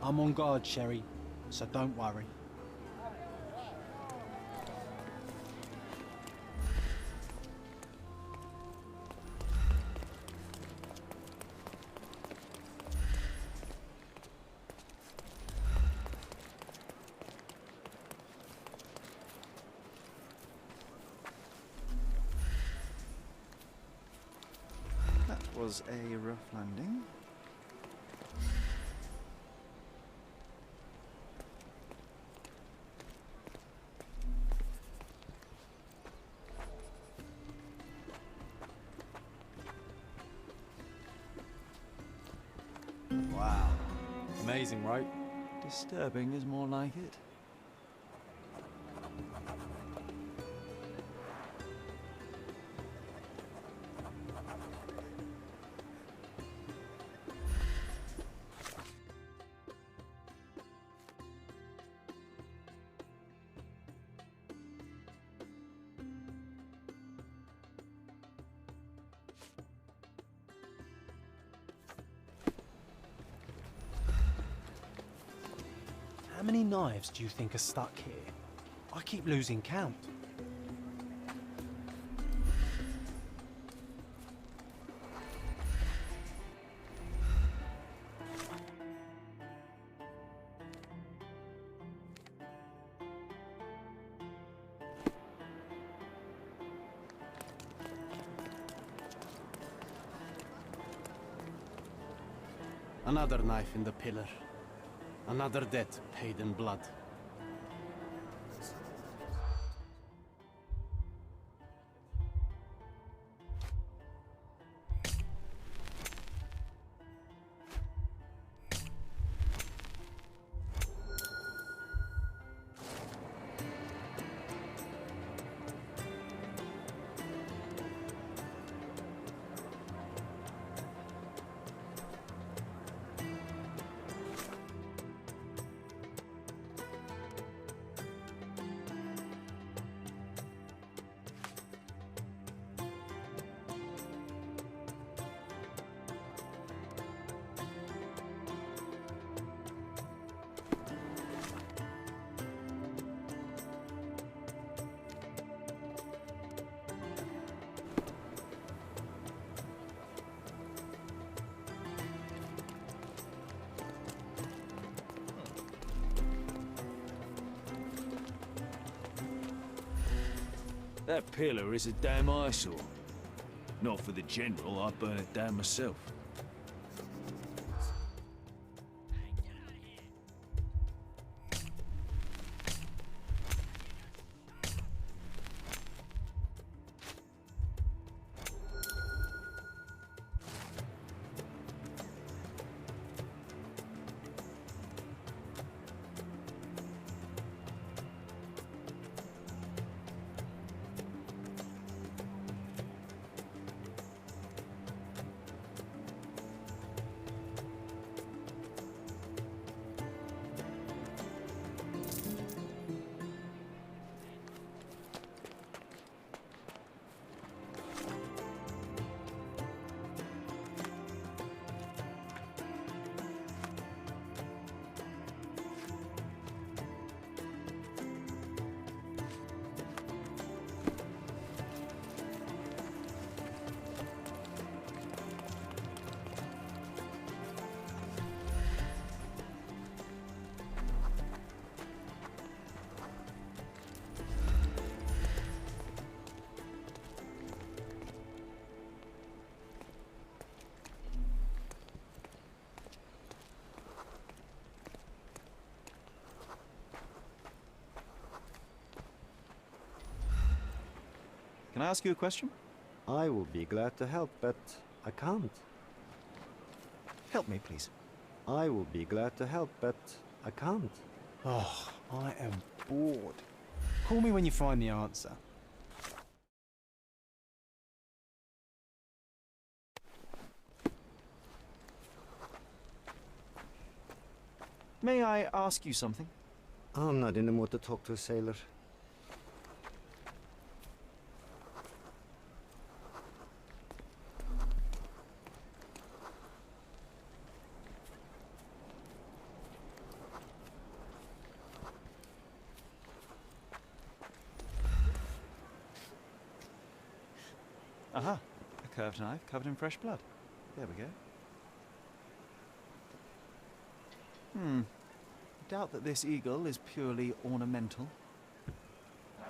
I'm on guard, Sherry, so don't worry. was a rough landing. Wow. Amazing, right? Disturbing is more like it. How many knives do you think are stuck here? I keep losing count. Another knife in the pillar. Another debt paid in blood. That pillar is a damn eyesore. Not for the general, I'd burn it down myself. Can I ask you a question? I will be glad to help, but I can't. Help me, please. I will be glad to help, but I can't. Oh, I am bored. Call me when you find the answer. May I ask you something? I'm not in the mood to talk to a sailor. Aha, a curved knife covered in fresh blood. There we go. Doubt that this eagle is purely ornamental.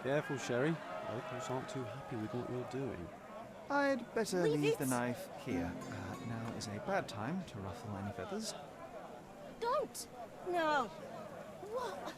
Careful, Sherry. Locals aren't too happy with what you're doing. I'd better Leave leave the it. knife here. Now is a bad time to ruffle any feathers. Don't! No. What?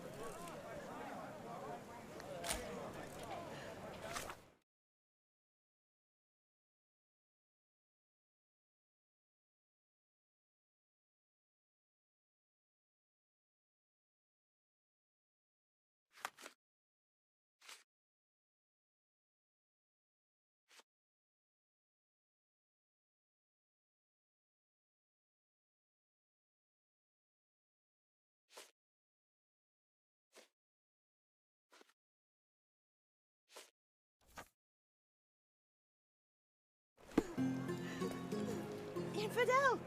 Infidel!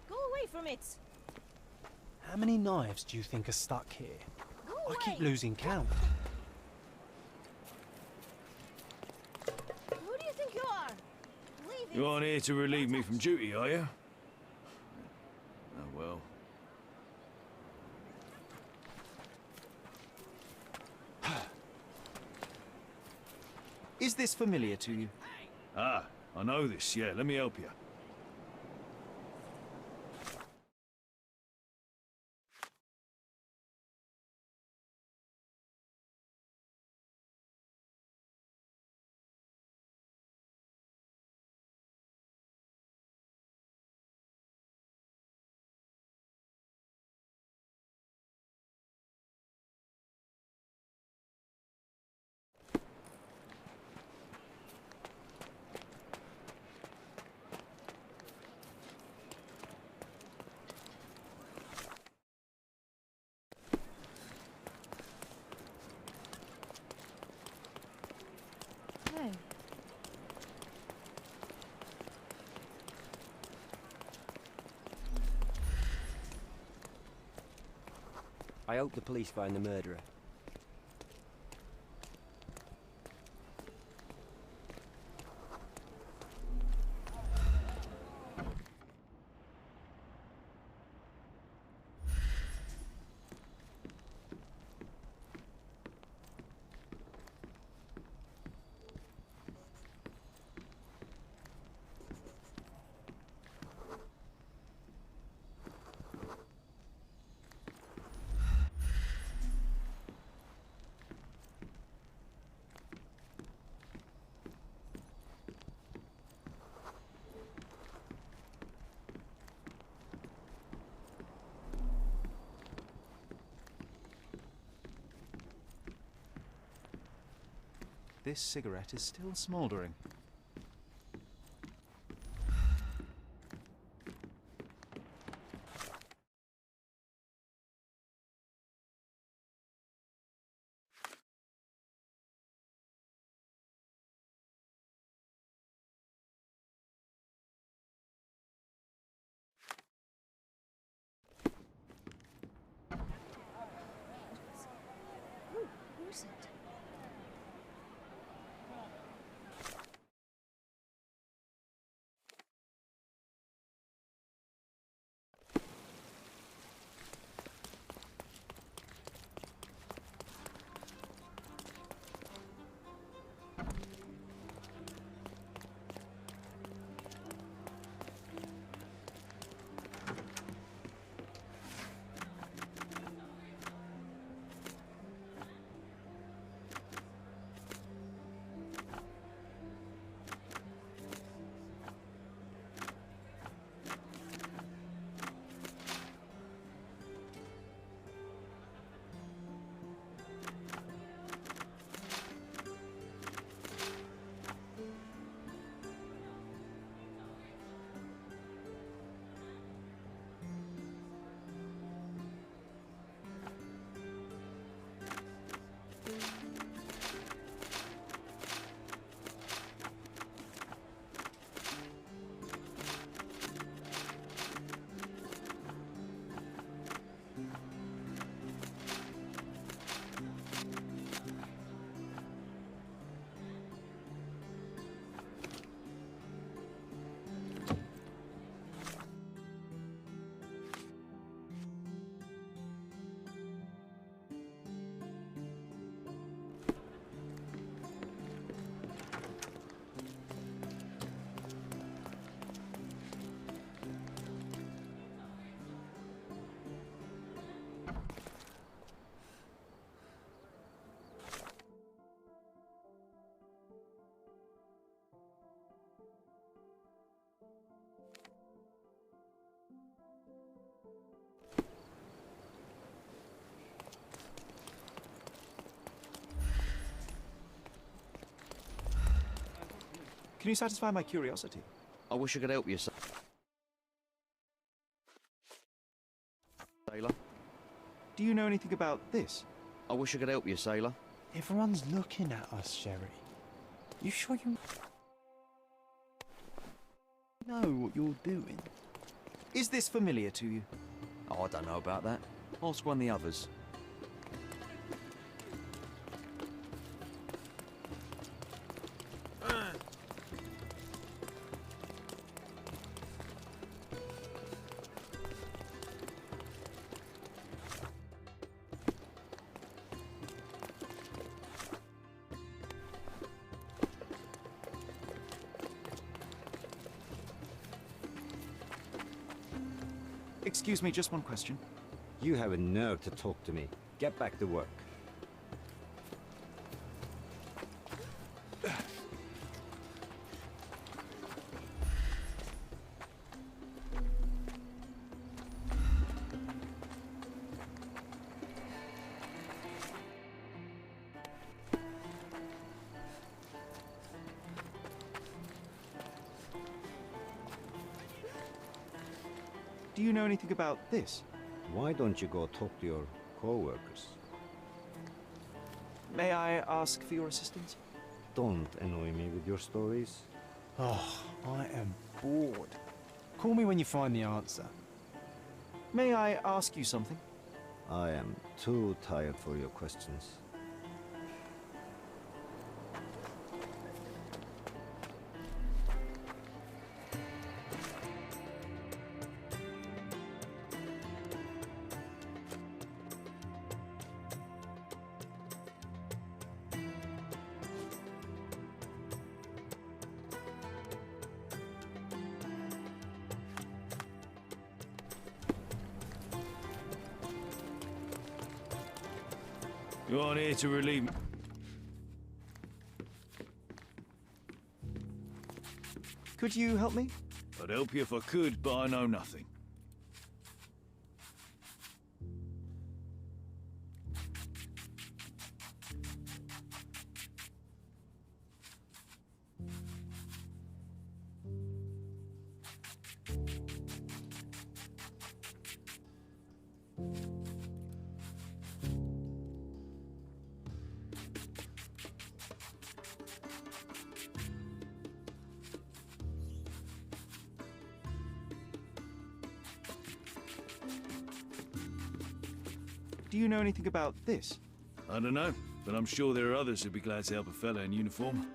Go away from it! How many knives do you think are stuck here? Go I away! keep losing count. Who do you think you are? Leave it! You aren't here to relieve me from duty, are you? Oh well. Is this familiar to you? Ah, I know this, yeah, let me help you. No. I hope the police find the murderer. This cigarette is still smouldering. Who's it? Can you satisfy my curiosity? I wish I could help you, sailor. Do you know anything about this? I wish I could help you, sailor. Everyone's looking at us, Sherry. You sure you know what you're doing? Is this familiar to you? Oh, I don't know about that. Ask one of the others. Excuse me, just one question. You have a nerve to talk to me. Get back to work. Do you know anything about this? Why don't you go talk to your co-workers? May I ask for your assistance? Don't annoy me with your stories. Oh, I am bored. Call me when you find the answer. May I ask you something? I am too tired for your questions. You aren't here to relieve me. Could you help me? I'd help you if I could, but I know nothing. Do you know anything about this? I don't know, but I'm sure there are others who'd be glad to help a fella in uniform.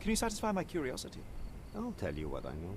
Can you satisfy my curiosity? I'll tell you what I know.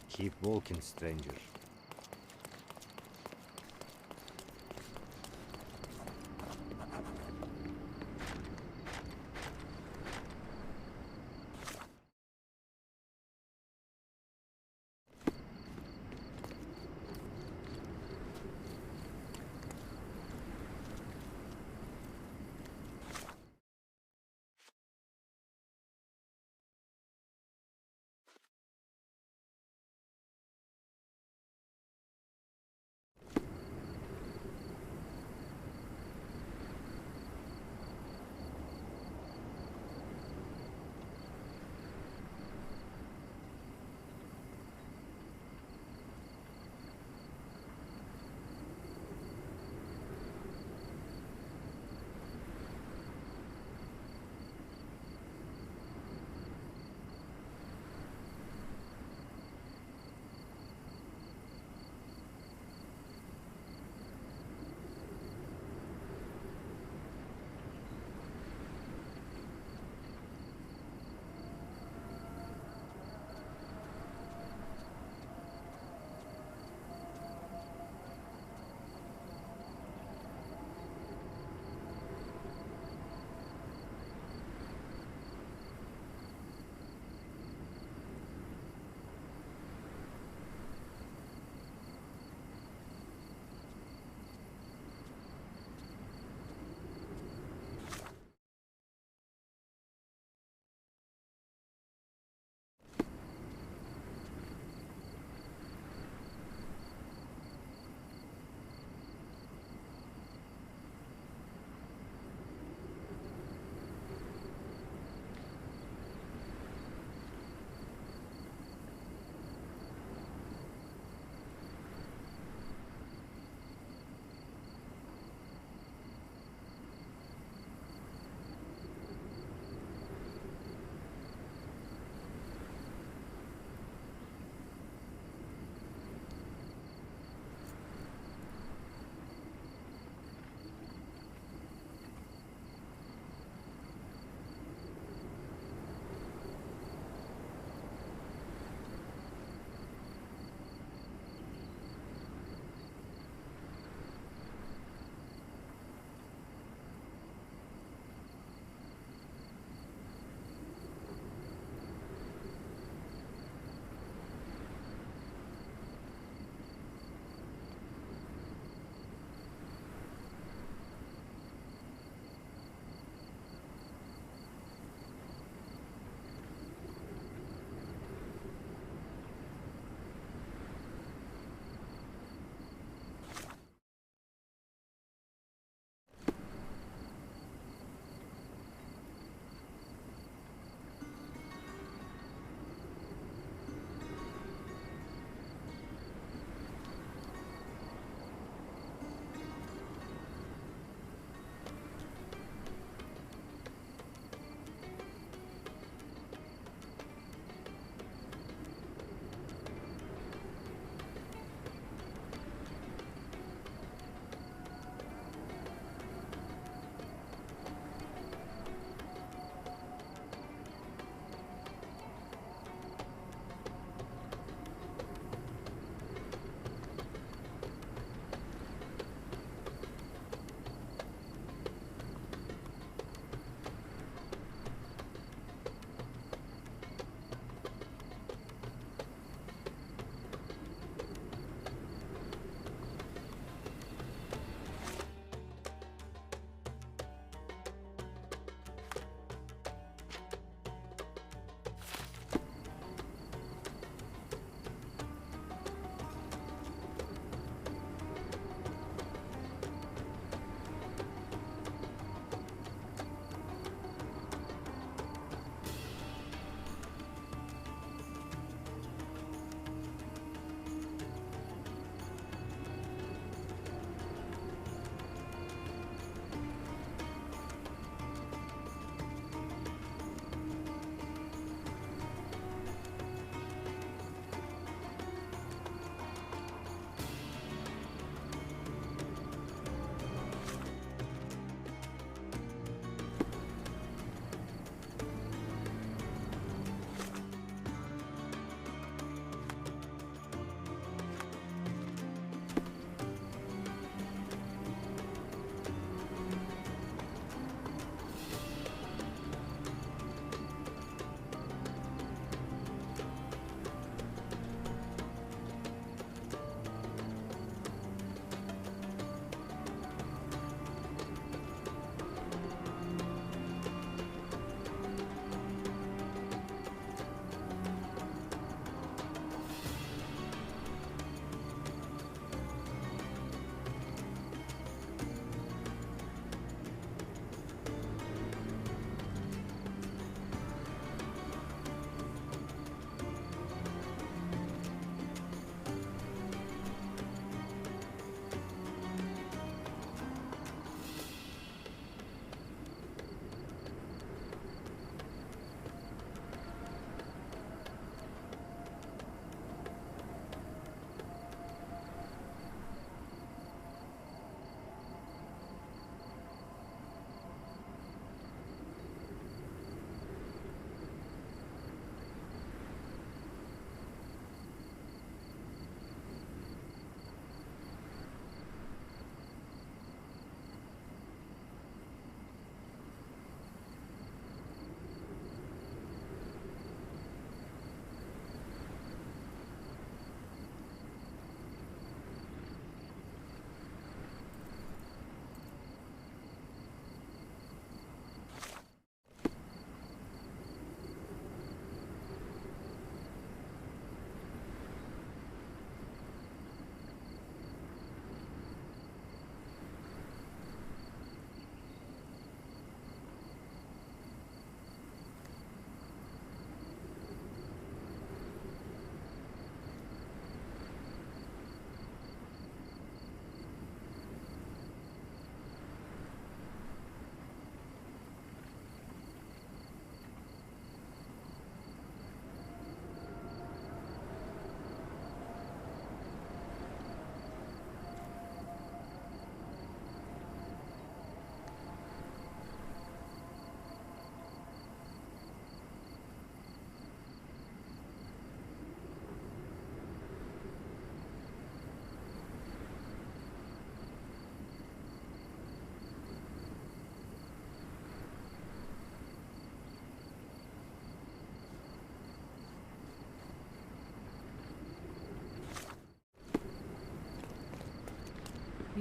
Keep walking, stranger.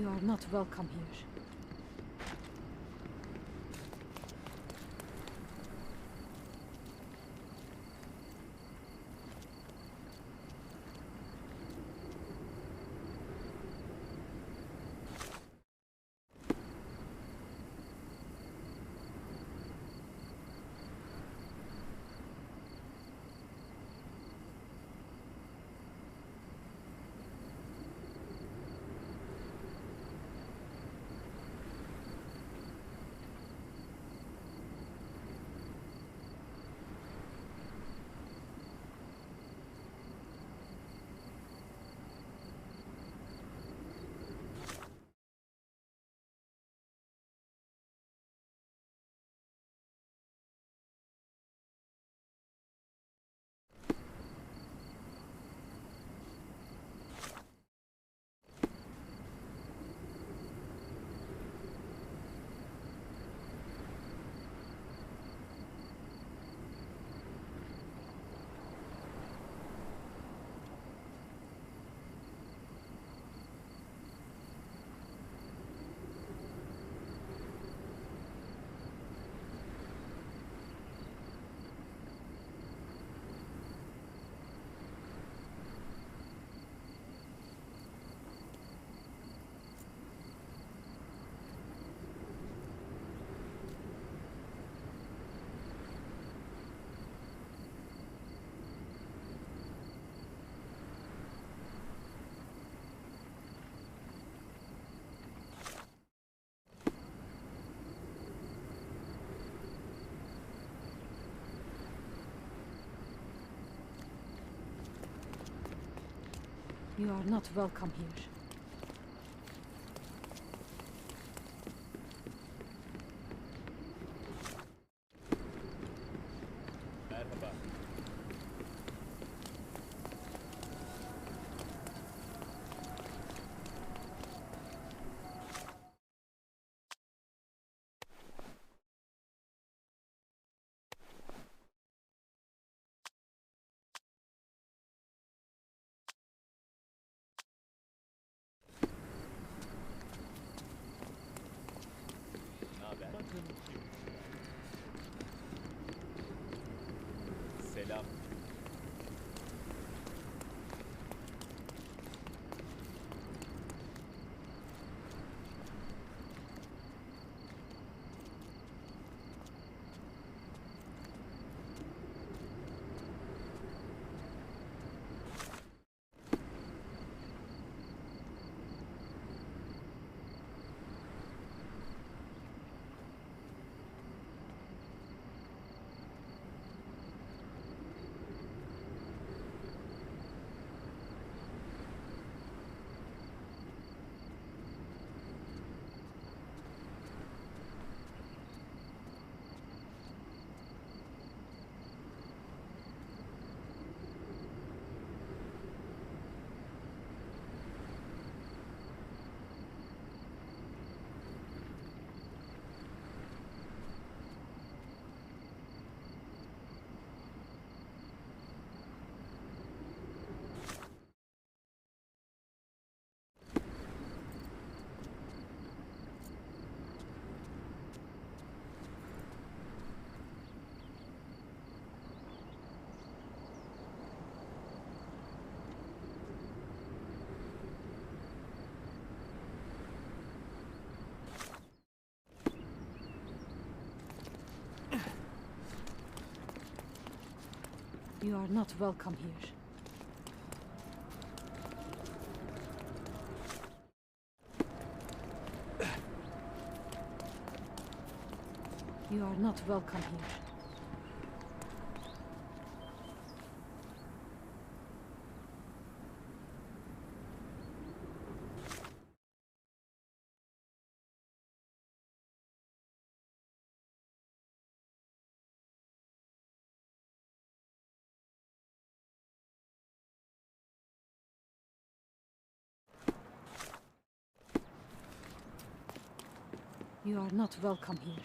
You are not welcome here. You are not welcome here. Selam. You are not welcome here. You are not welcome here. You are not welcome here.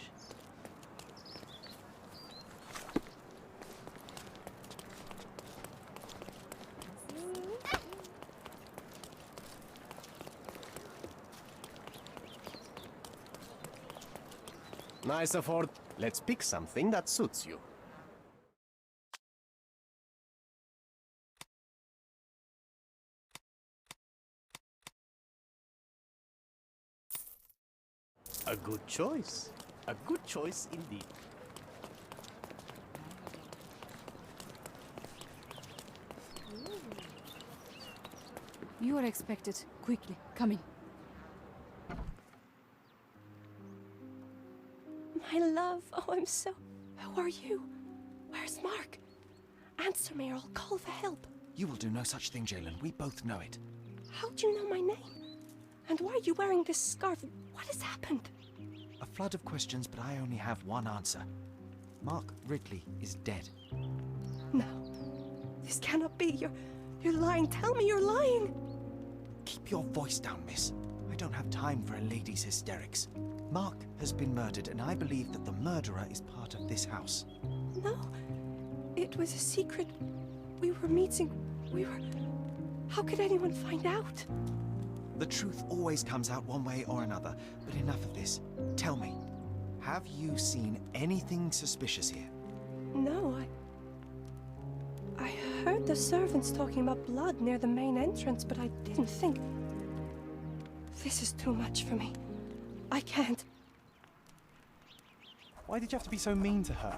Nice afford. Let's pick something that suits you. A good choice. A good choice indeed. You are expected. Quickly, come in. My love, oh, I'm so... Who are you? Where's Mark? Answer me or I'll call for help. You will do no such thing, Jalen. We both know it. How do you know my name? And why are you wearing this scarf? What has happened? A flood of questions, but I only have one answer. Mark Ridley is dead. No, this cannot be. You're lying. Tell me you're lying. Keep your voice down, miss. I don't have time for a lady's hysterics. Mark has been murdered, and I believe that the murderer is part of this house. No, it was a secret. We were meeting. How could anyone find out? The truth always comes out one way or another, but enough of this. Tell me, have you seen anything suspicious here? No, I heard the servants talking about blood near the main entrance, but I didn't think... This is too much for me. I can't. Why did you have to be so mean to her?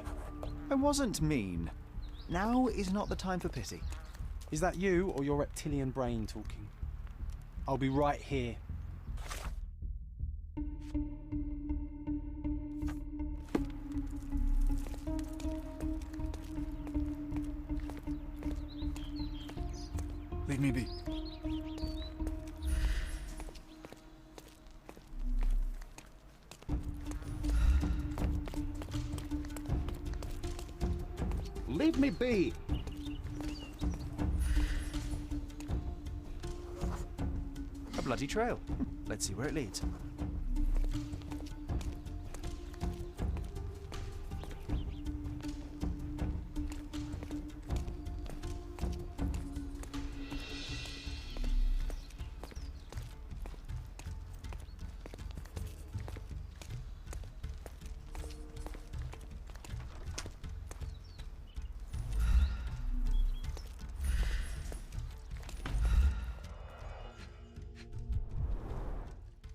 I wasn't mean. Now is not the time for pity. Is that you or your reptilian brain talking? I'll be right here. Leave me be. Leave me be! A bloody trail. Let's see where it leads.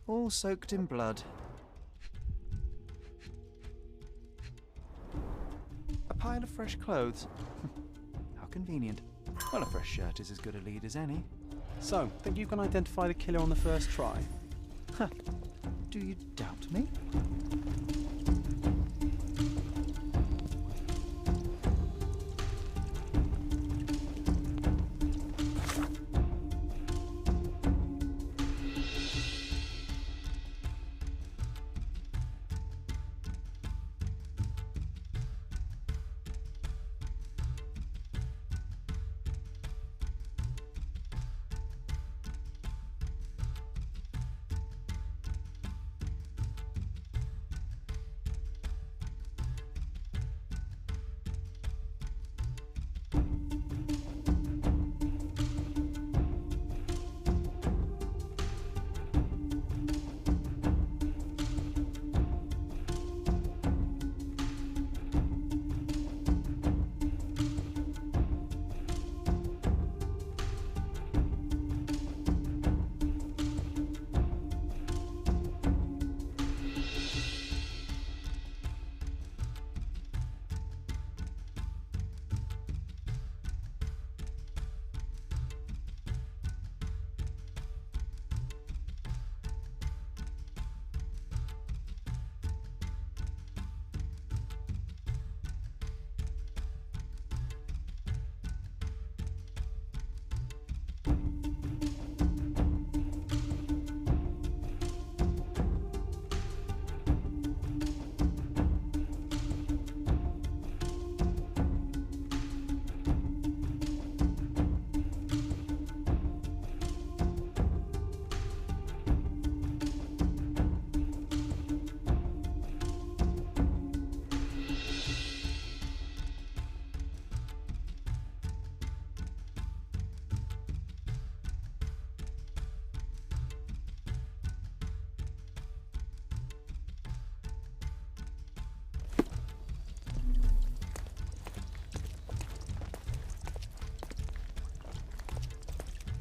All soaked in blood. A pile of fresh clothes. How convenient. Well, a fresh shirt is as good a lead as any. So, think you can identify the killer on the first try? Huh. Do you doubt me?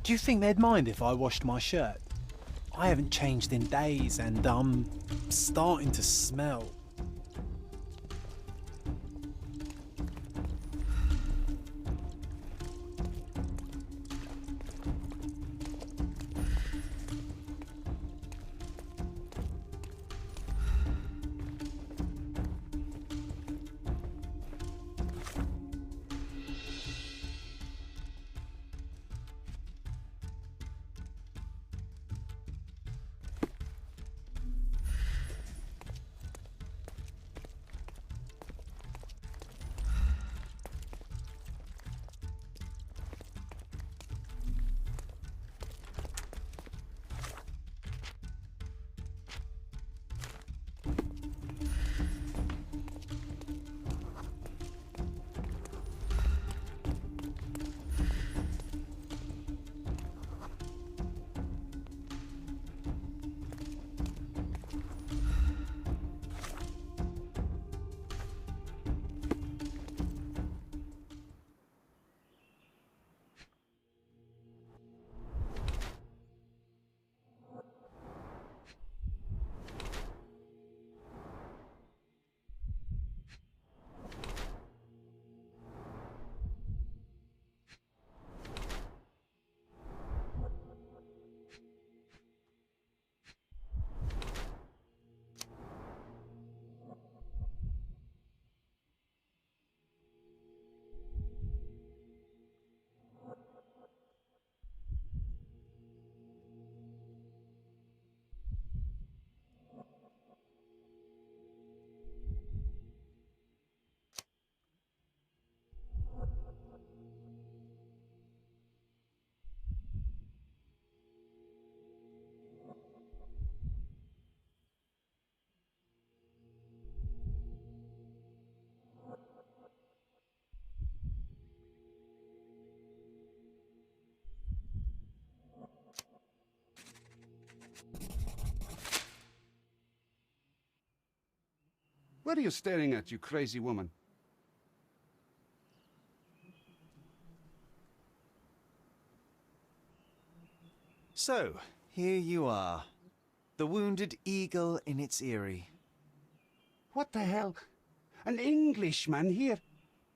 Do you think they'd mind if I washed my shirt? I haven't changed in days and I'm starting to smell. What are you staring at, you crazy woman? So, here you are. The wounded eagle in its eyrie. What the hell? An Englishman here?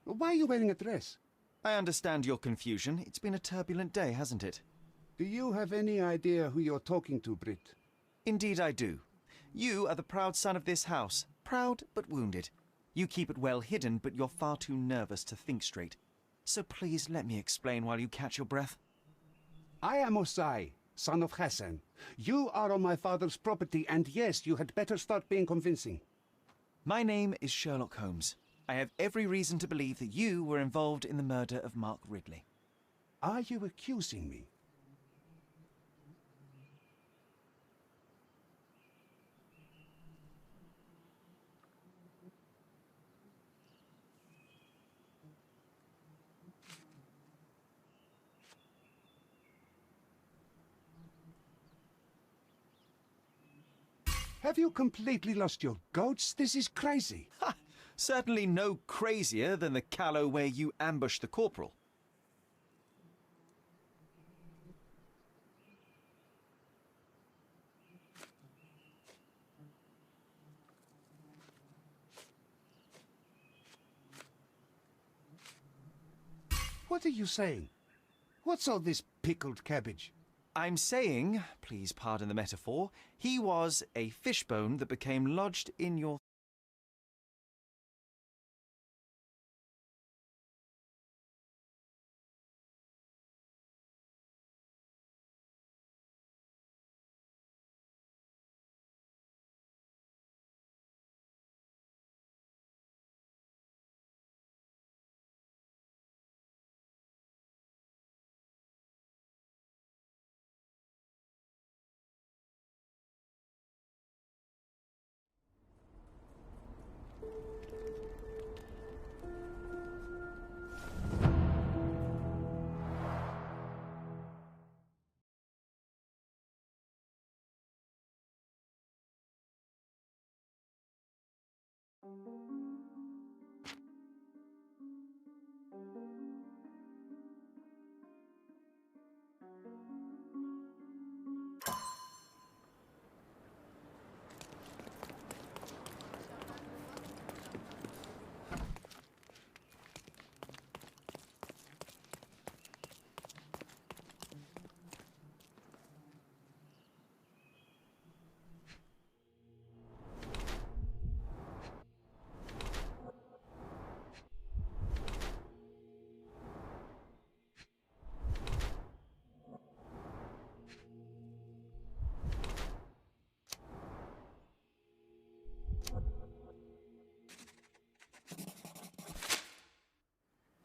Why are you wearing a dress? I understand your confusion. It's been a turbulent day, hasn't it? Do you have any idea who you're talking to, Brit? Indeed I do. You are the proud son of this house. Proud, but wounded. You keep it well hidden, but you're far too nervous to think straight. So please let me explain while you catch your breath. I am Osai, son of Hassan. You are on my father's property, and yes, you had better start being convincing. My name is Sherlock Holmes. I have every reason to believe that you were involved in the murder of Mark Ridley. Are you accusing me? Have you completely lost your goats? This is crazy. Ha! Certainly no crazier than the callow where you ambushed the corporal. What are you saying? What's all this pickled cabbage? I'm saying, please pardon the metaphor, he was a fishbone that became lodged in your...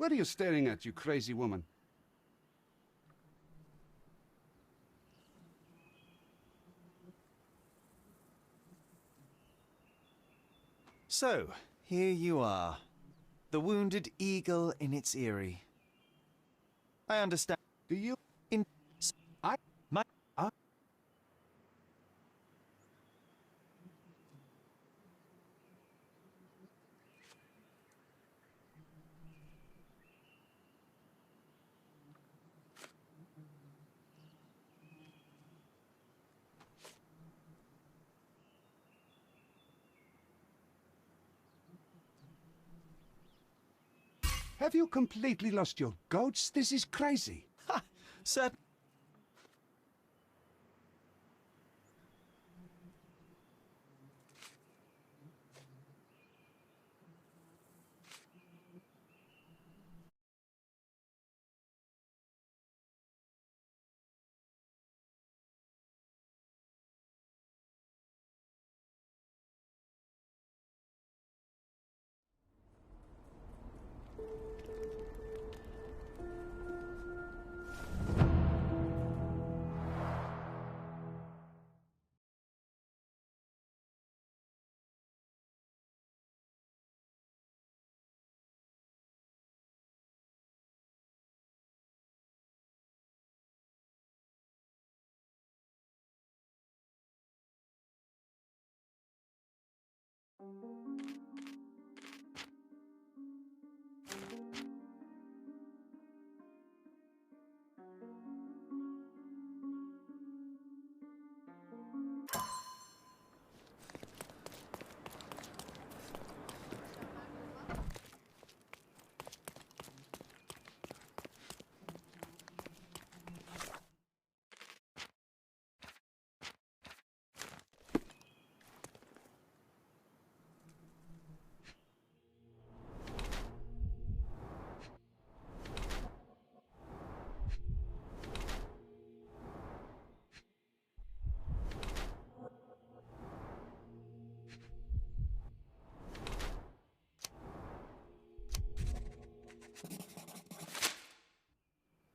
What are you staring at, you crazy woman? So, here you are. The wounded eagle in its eyrie. I understand. Do you... In... I... My... Have you completely lost your goats? This is crazy. Ha! Sir...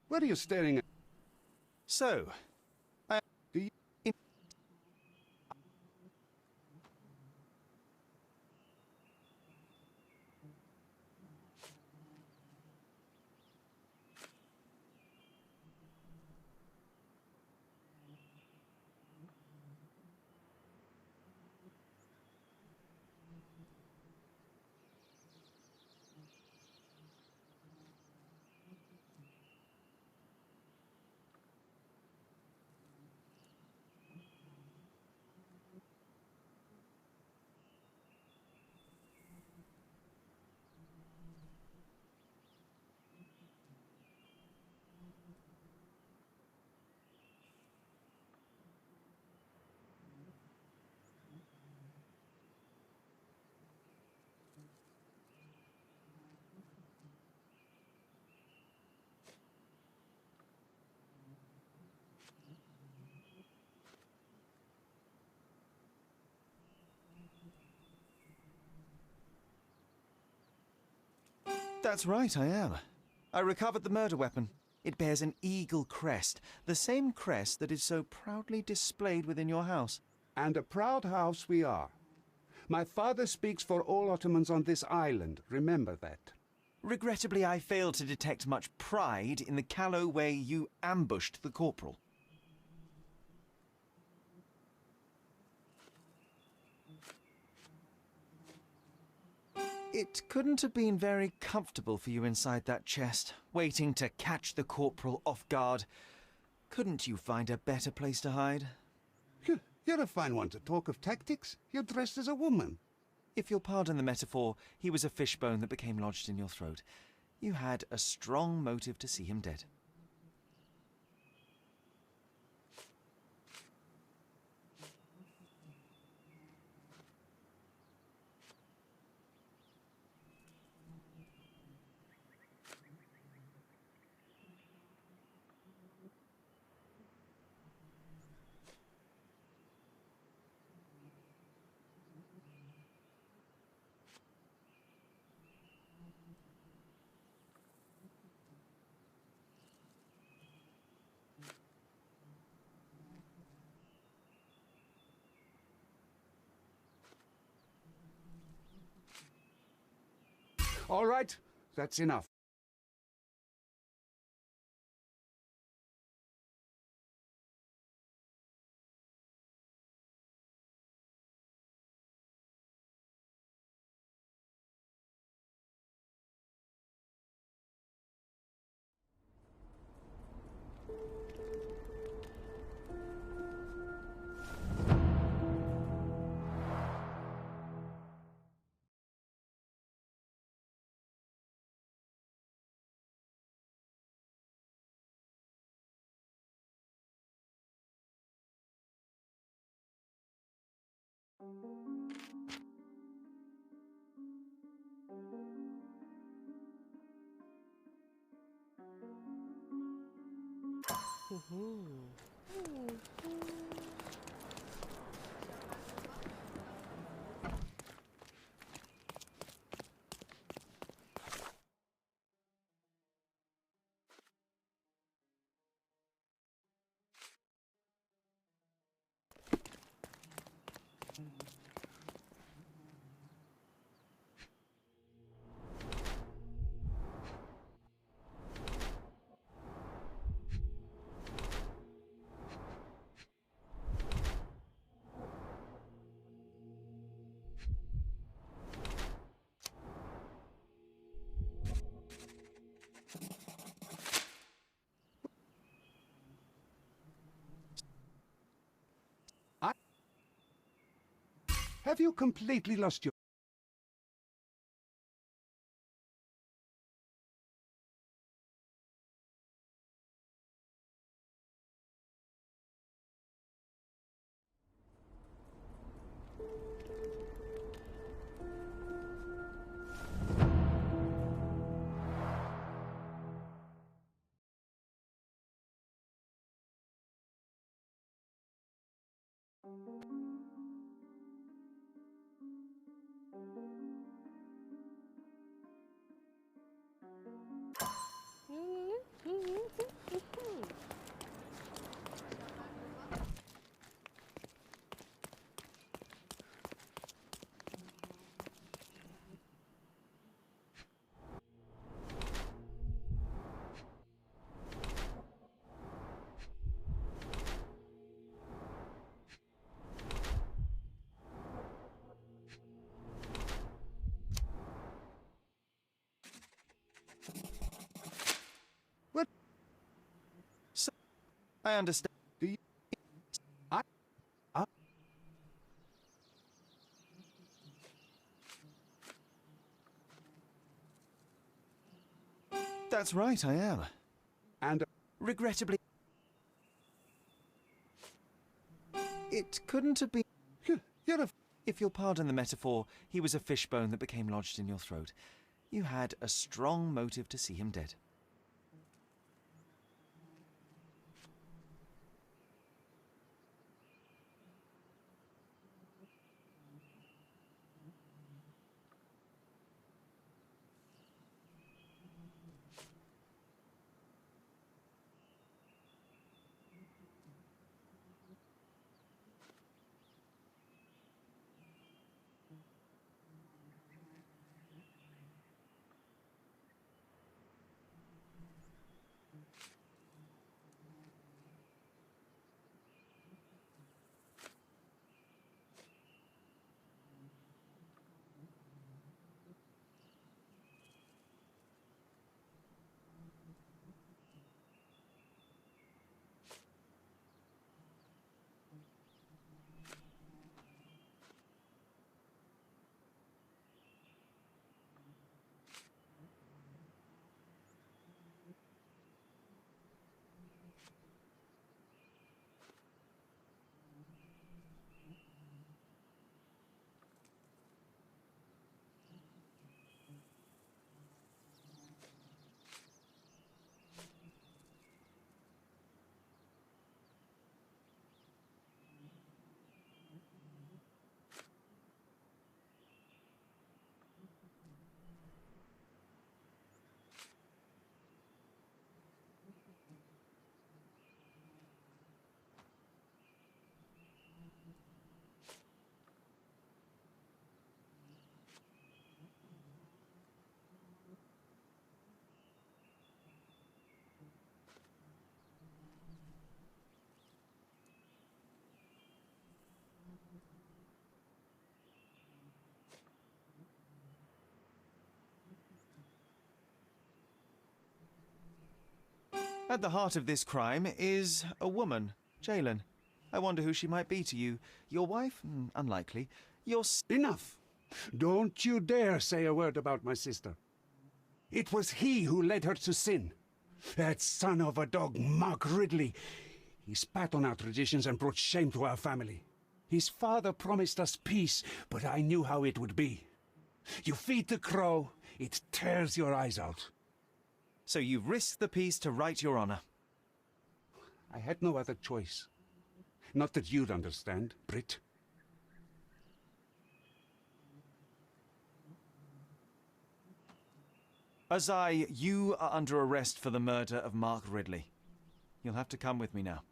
What are you staring at? So... Do you... In... That's right, I am. I recovered the murder weapon. It bears an eagle crest, the same crest that is so proudly displayed within your house. And a proud house we are. My father speaks for all Ottomans on this island, remember that. Regrettably, I failed to detect much pride in the callow way you ambushed the corporal. It couldn't have been very comfortable for you inside that chest, waiting to catch the corporal off guard. Couldn't you find a better place to hide? You're a fine one to talk of tactics. You're dressed as a woman. If you'll pardon the metaphor, he was a fishbone that became lodged in your throat. You had a strong motive to see him dead. All right, that's enough. Have you completely lost your... What? So, I understand. Do you... That's right, I am. And... Regrettably, it couldn't have been... You're a... If you'll pardon the metaphor, he was a fishbone that became lodged in your throat. You had a strong motive to see him dead. At the heart of this crime is a woman, Jalen. I wonder who she might be to you. Your wife? Unlikely. Your Enough! Don't you dare say a word about my sister. It was he who led her to sin. That son of a dog, Mark Ridley. He spat on our traditions and brought shame to our family. His father promised us peace, but I knew how it would be. You feed the crow, it tears your eyes out. So you risked the peace to right your honor. I had no other choice. Not that you'd understand, Brit. Azai, you are under arrest for the murder of Mark Ridley. You'll have to come with me now.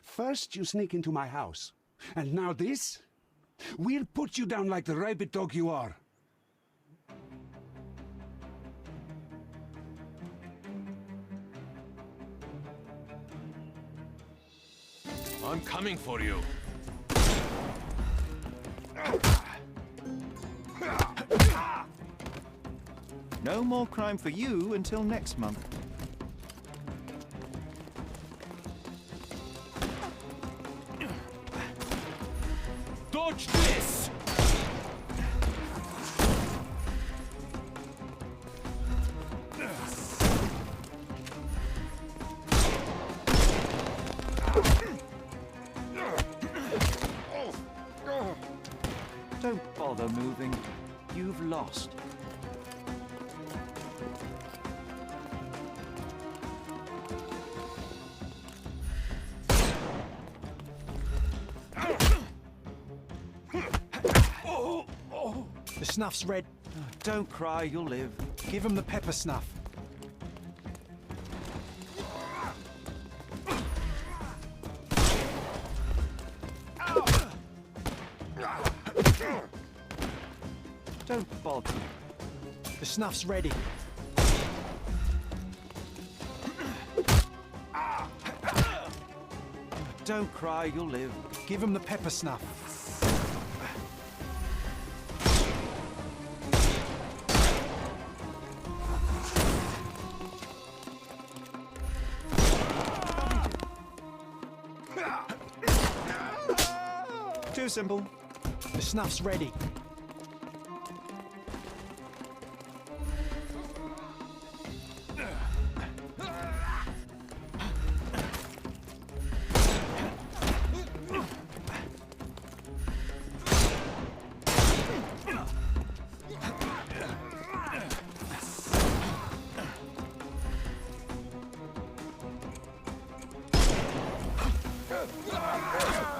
First you sneak into my house, and now this? We'll put you down like the rabid dog you are. I'm coming for you. No more crime for you until next month. Dodge this! Don't bother moving. You've lost. The snuff's red. Don't cry, you'll live. Give him the pepper snuff. Don't bother. The snuff's ready. Don't cry, you'll live. Give him the pepper snuff. Too simple. The snuff's ready.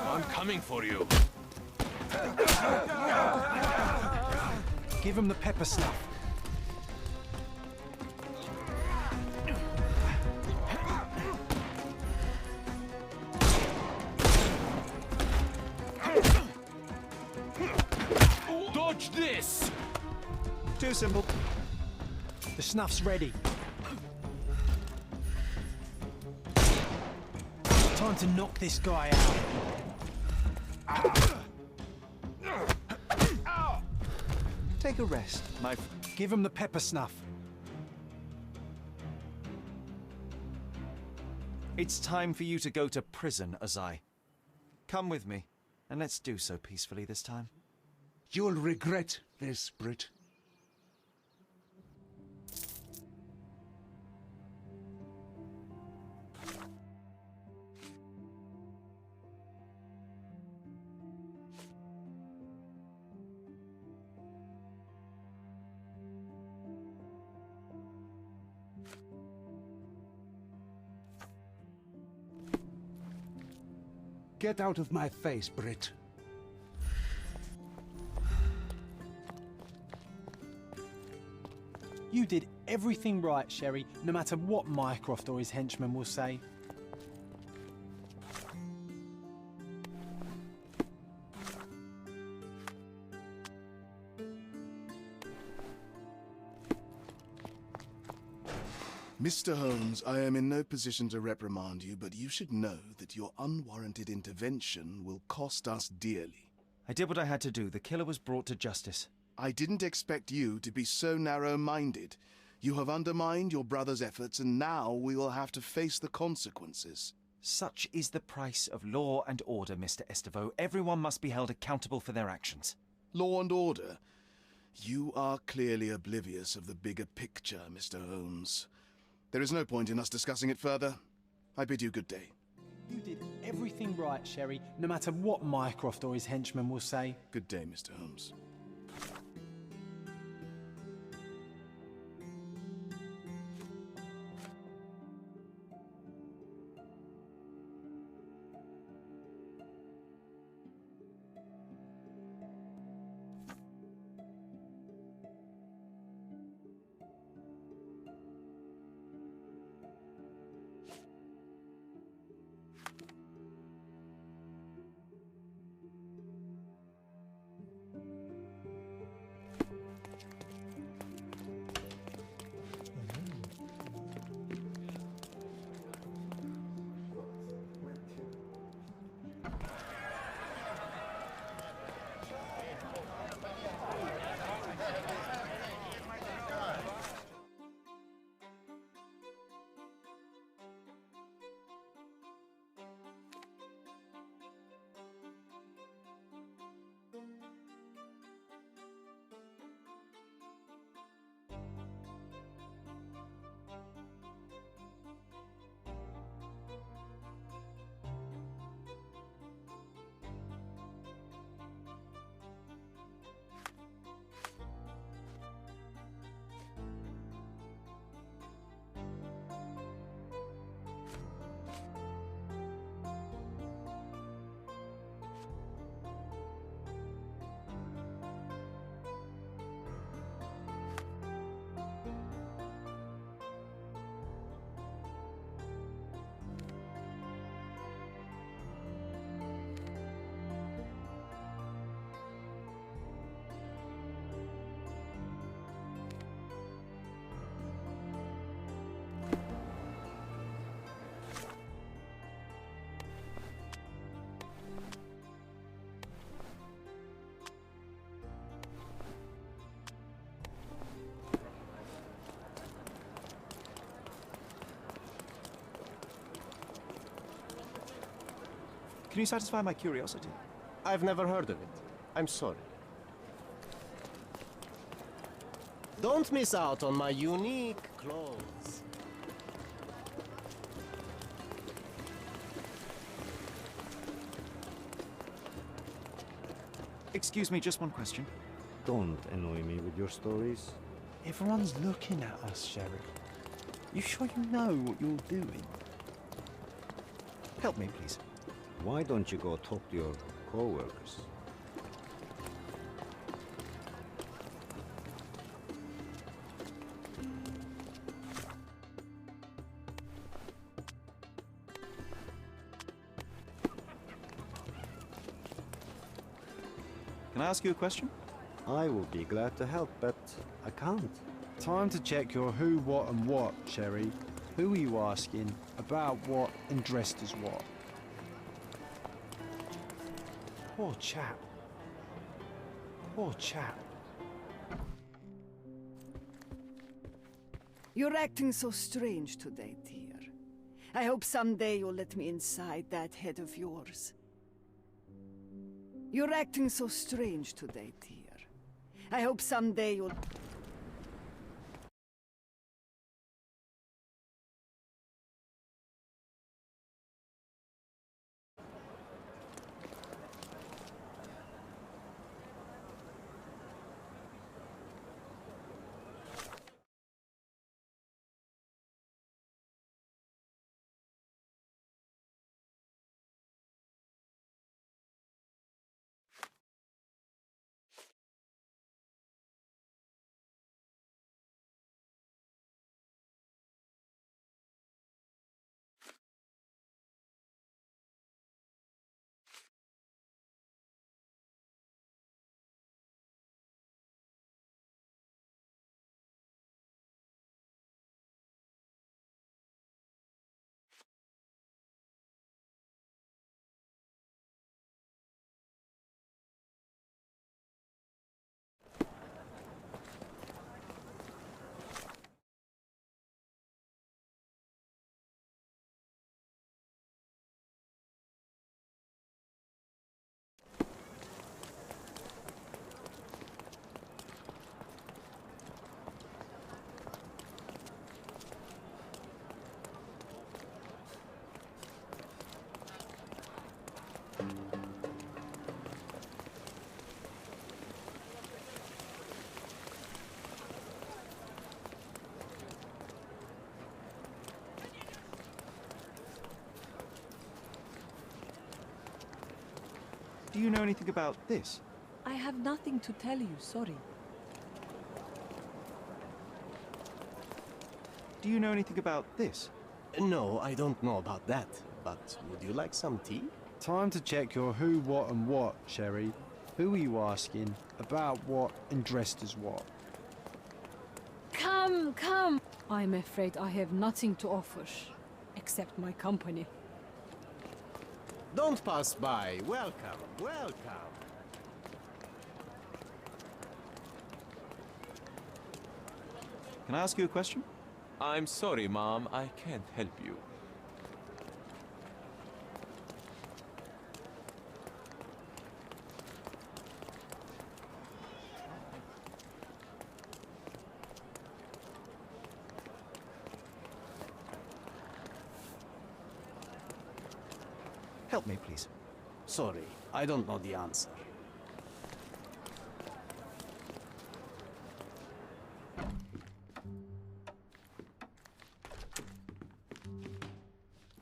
I'm coming for you. Give him the pepper snuff. Dodge this! Too simple. The snuff's ready. Time to knock this guy out. Take a rest, my Give him the pepper snuff. It's time for you to go to prison, Azai. Come with me, and let's do so peacefully this time. You'll regret this, Brit. Get out of my face, Brit. You did everything right, Sherry, no matter what Mycroft or his henchmen will say. Mr. Holmes, I am in no position to reprimand you, but you should know that your unwarranted intervention will cost us dearly. I did what I had to do. The killer was brought to justice. I didn't expect you to be so narrow-minded. You have undermined your brother's efforts, and now we will have to face the consequences. Such is the price of law and order, Mr. Estevaux. Everyone must be held accountable for their actions. Law and order? You are clearly oblivious of the bigger picture, Mr. Holmes. There is no point in us discussing it further. I bid you good day. You did everything right, Sherry, no matter what Mycroft or his henchmen will say. Good day, Mr. Holmes. Can you satisfy my curiosity? I've never heard of it. I'm sorry. Don't miss out on my unique clothes. Excuse me, just one question. Don't annoy me with your stories. Everyone's looking at us, Sherry. You sure you know what you're doing? Help me, please. Why don't you go talk to your co-workers? Can I ask you a question? I will be glad to help, but I can't. Time to check your who, what and what, Sherry. Who are you asking, about what and dressed as what? Poor chap. Poor chap. You're acting so strange today, dear. I hope someday you'll let me inside that head of yours. You're acting so strange today, dear. I hope someday you'll... you know anything about this? I have nothing to tell you, sorry. Do you know anything about this? No, I don't know about that. But would you like some tea? Time to check your who, what, and what, Sherry. Who are you asking? About what, and dressed as what? Come, come! I'm afraid I have nothing to offer, except my company. Don't pass by. Welcome, welcome. Can I ask you a question? I'm sorry, Mom. I can't help you. Help me, please. Sorry, I don't know the answer.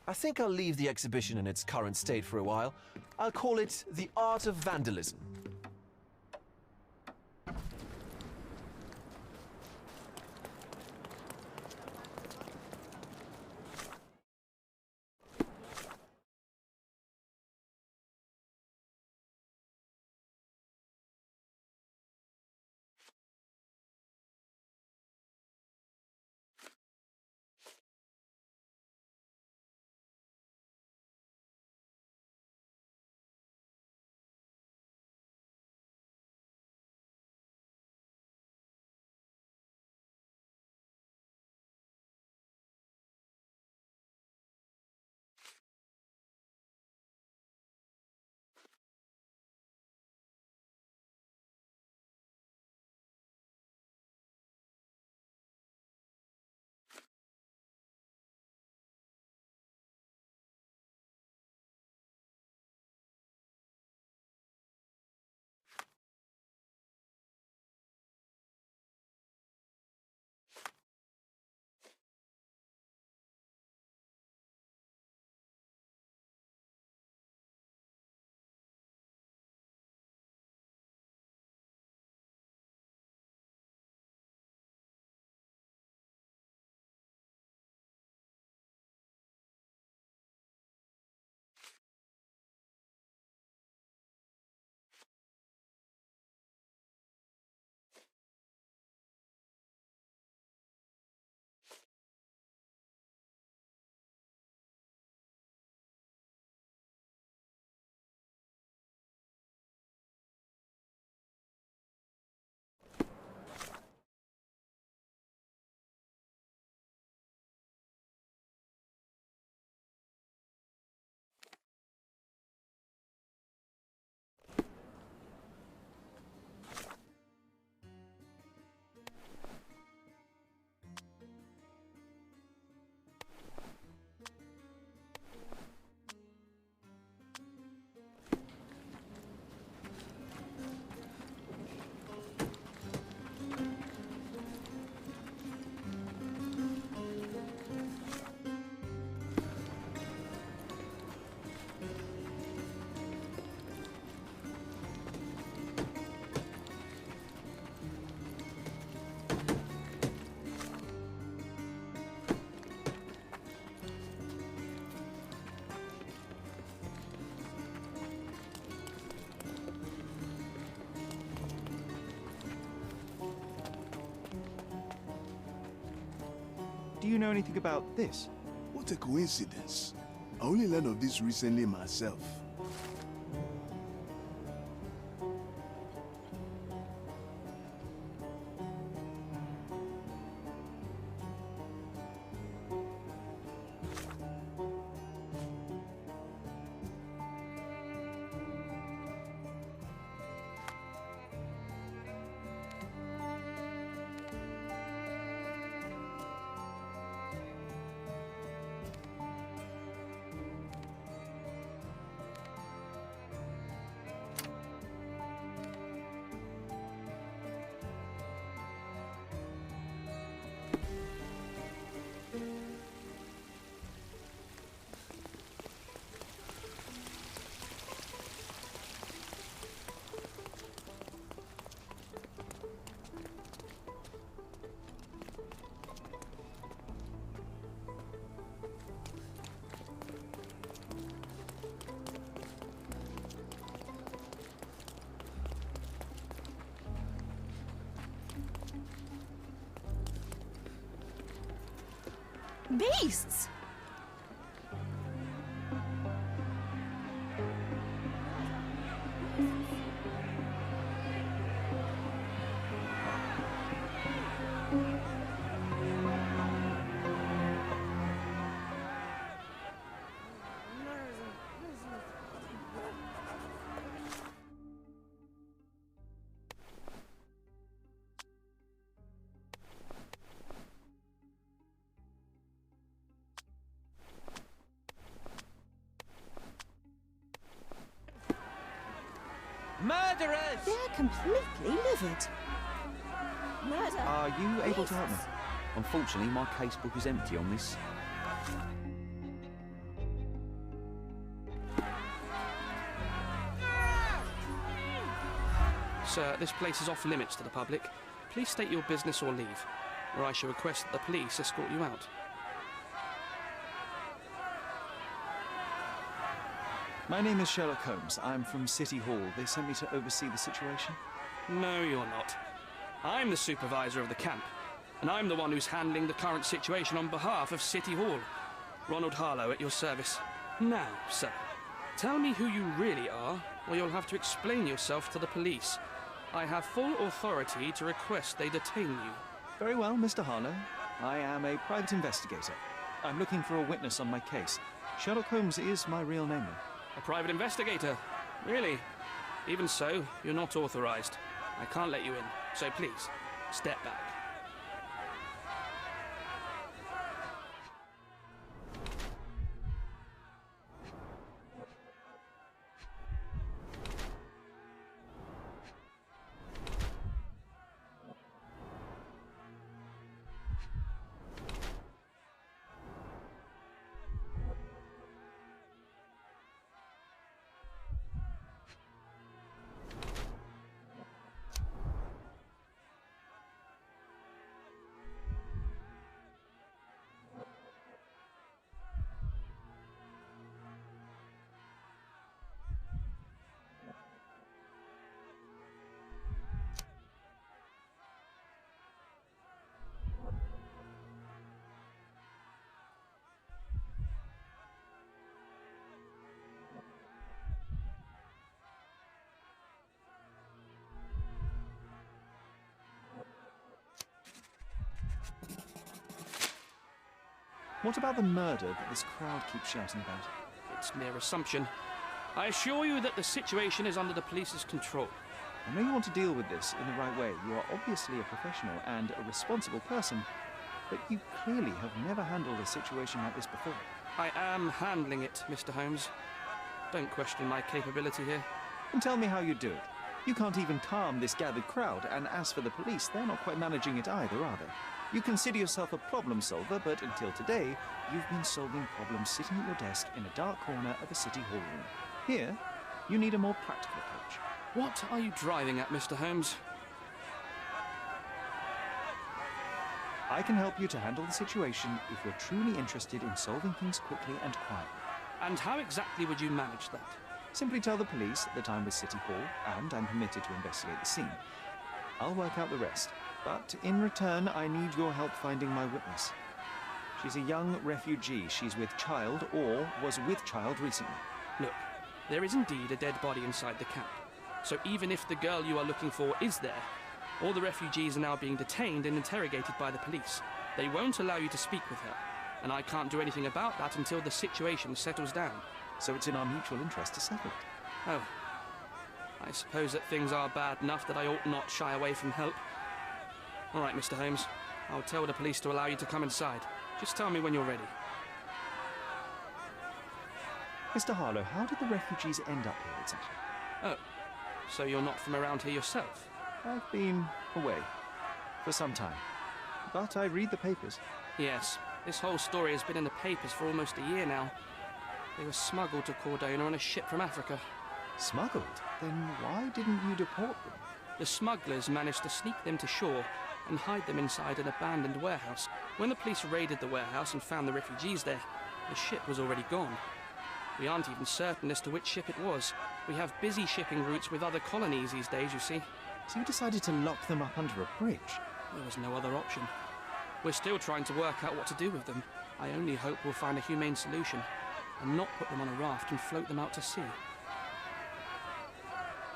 I think I'll leave the exhibition in its current state for a while. I'll call it The Art of Vandalism. Do you know anything about this? What a coincidence. I only learned of this recently myself. Beasts! Murderers! They're completely livid. Murder! Are you able to help me? Unfortunately, my casebook is empty on this. Sir, this place is off limits to the public. Please state your business or leave, or I shall request that the police escort you out. My name is Sherlock Holmes. I'm from City Hall. They sent me to oversee the situation. No, you're not. I'm the supervisor of the camp, and I'm the one who's handling the current situation on behalf of City Hall. Ronald Harlow at your service. Now, sir, tell me who you really are, or you'll have to explain yourself to the police. I have full authority to request they detain you. Very well, Mr. Harlow. I am a private investigator. I'm looking for a witness on my case. Sherlock Holmes is my real name, though. A private investigator? Really? Even so, you're not authorized. I can't let you in, so please, step back. What about the murder that this crowd keeps shouting about? It's mere assumption. I assure you that the situation is under the police's control. I know you want to deal with this in the right way. You are obviously a professional and a responsible person, but you clearly have never handled a situation like this before. I am handling it, Mr. Holmes. Don't question my capability here. And tell me how you do it. You can't even calm this gathered crowd, and as for the police, they're not quite managing it either, are they? You consider yourself a problem solver, but until today, you've been solving problems sitting at your desk in a dark corner of a city hall room. Here, you need a more practical approach. What are you driving at, Mr. Holmes? I can help you to handle the situation if you're truly interested in solving things quickly and quietly. And how exactly would you manage that? Simply tell the police that I'm with City Hall and I'm permitted to investigate the scene. I'll work out the rest, but in return I need your help finding my witness. She's a young refugee. She's with child or was with child recently. Look, there is indeed a dead body inside the camp. So even if the girl you are looking for is there, all the refugees are now being detained and interrogated by the police. They won't allow you to speak with her, and I can't do anything about that until the situation settles down. So it's in our mutual interest to settle it. Oh. I suppose that things are bad enough that I ought not shy away from help. All right, Mr. Holmes. I'll tell the police to allow you to come inside. Just tell me when you're ready. Mr. Harlow, how did the refugees end up here exactly? Oh, so you're not from around here yourself? I've been away for some time, but I read the papers. Yes, this whole story has been in the papers for almost a year now. They were smuggled to Cordona on a ship from Africa. Smuggled? Then why didn't you deport them? The smugglers managed to sneak them to shore and hide them inside an abandoned warehouse. When the police raided the warehouse and found the refugees there, the ship was already gone. We aren't even certain as to which ship it was. We have busy shipping routes with other colonies these days, you see. So you decided to lock them up under a bridge? There was no other option. We're still trying to work out what to do with them. I only hope we'll find a humane solution and not put them on a raft and float them out to sea.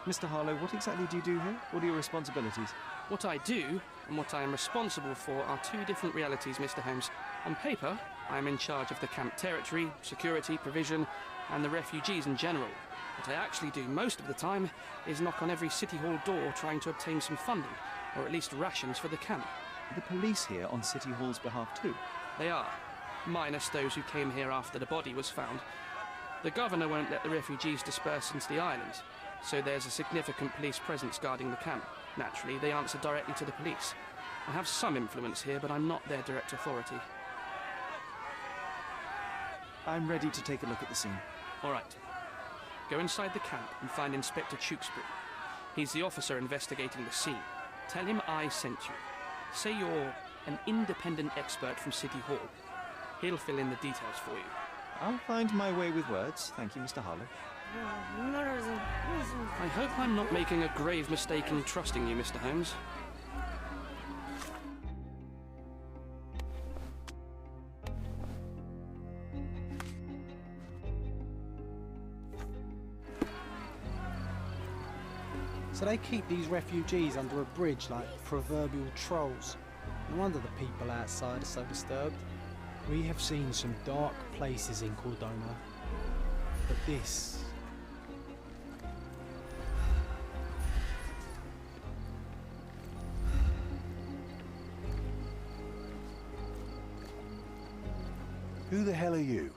Mr. Harlow, what exactly do you do here? What are your responsibilities? What I do and what I am responsible for are two different realities, Mr. Holmes. On paper, I am in charge of the camp territory, security, provision, and the refugees in general. What I actually do most of the time is knock on every City Hall door trying to obtain some funding, or at least rations for the camp. The police here on City Hall's behalf too? They are, minus those who came here after the body was found. The governor won't let the refugees disperse into the island, so there's a significant police presence guarding the camp. Naturally, they answer directly to the police. I have some influence here, but I'm not their direct authority. I'm ready to take a look at the scene. All right. Go inside the camp and find Inspector Tewkesbury. He's the officer investigating the scene. Tell him I sent you. Say you're an independent expert from City Hall. He'll fill in the details for you. I'll find my way with words. Thank you, Mr. Harlow. I hope I'm not making a grave mistake in trusting you, Mr. Holmes. So they keep these refugees under a bridge like proverbial trolls. No wonder the people outside are so disturbed. We have seen some dark places in Cordona, but this... Who the hell are you?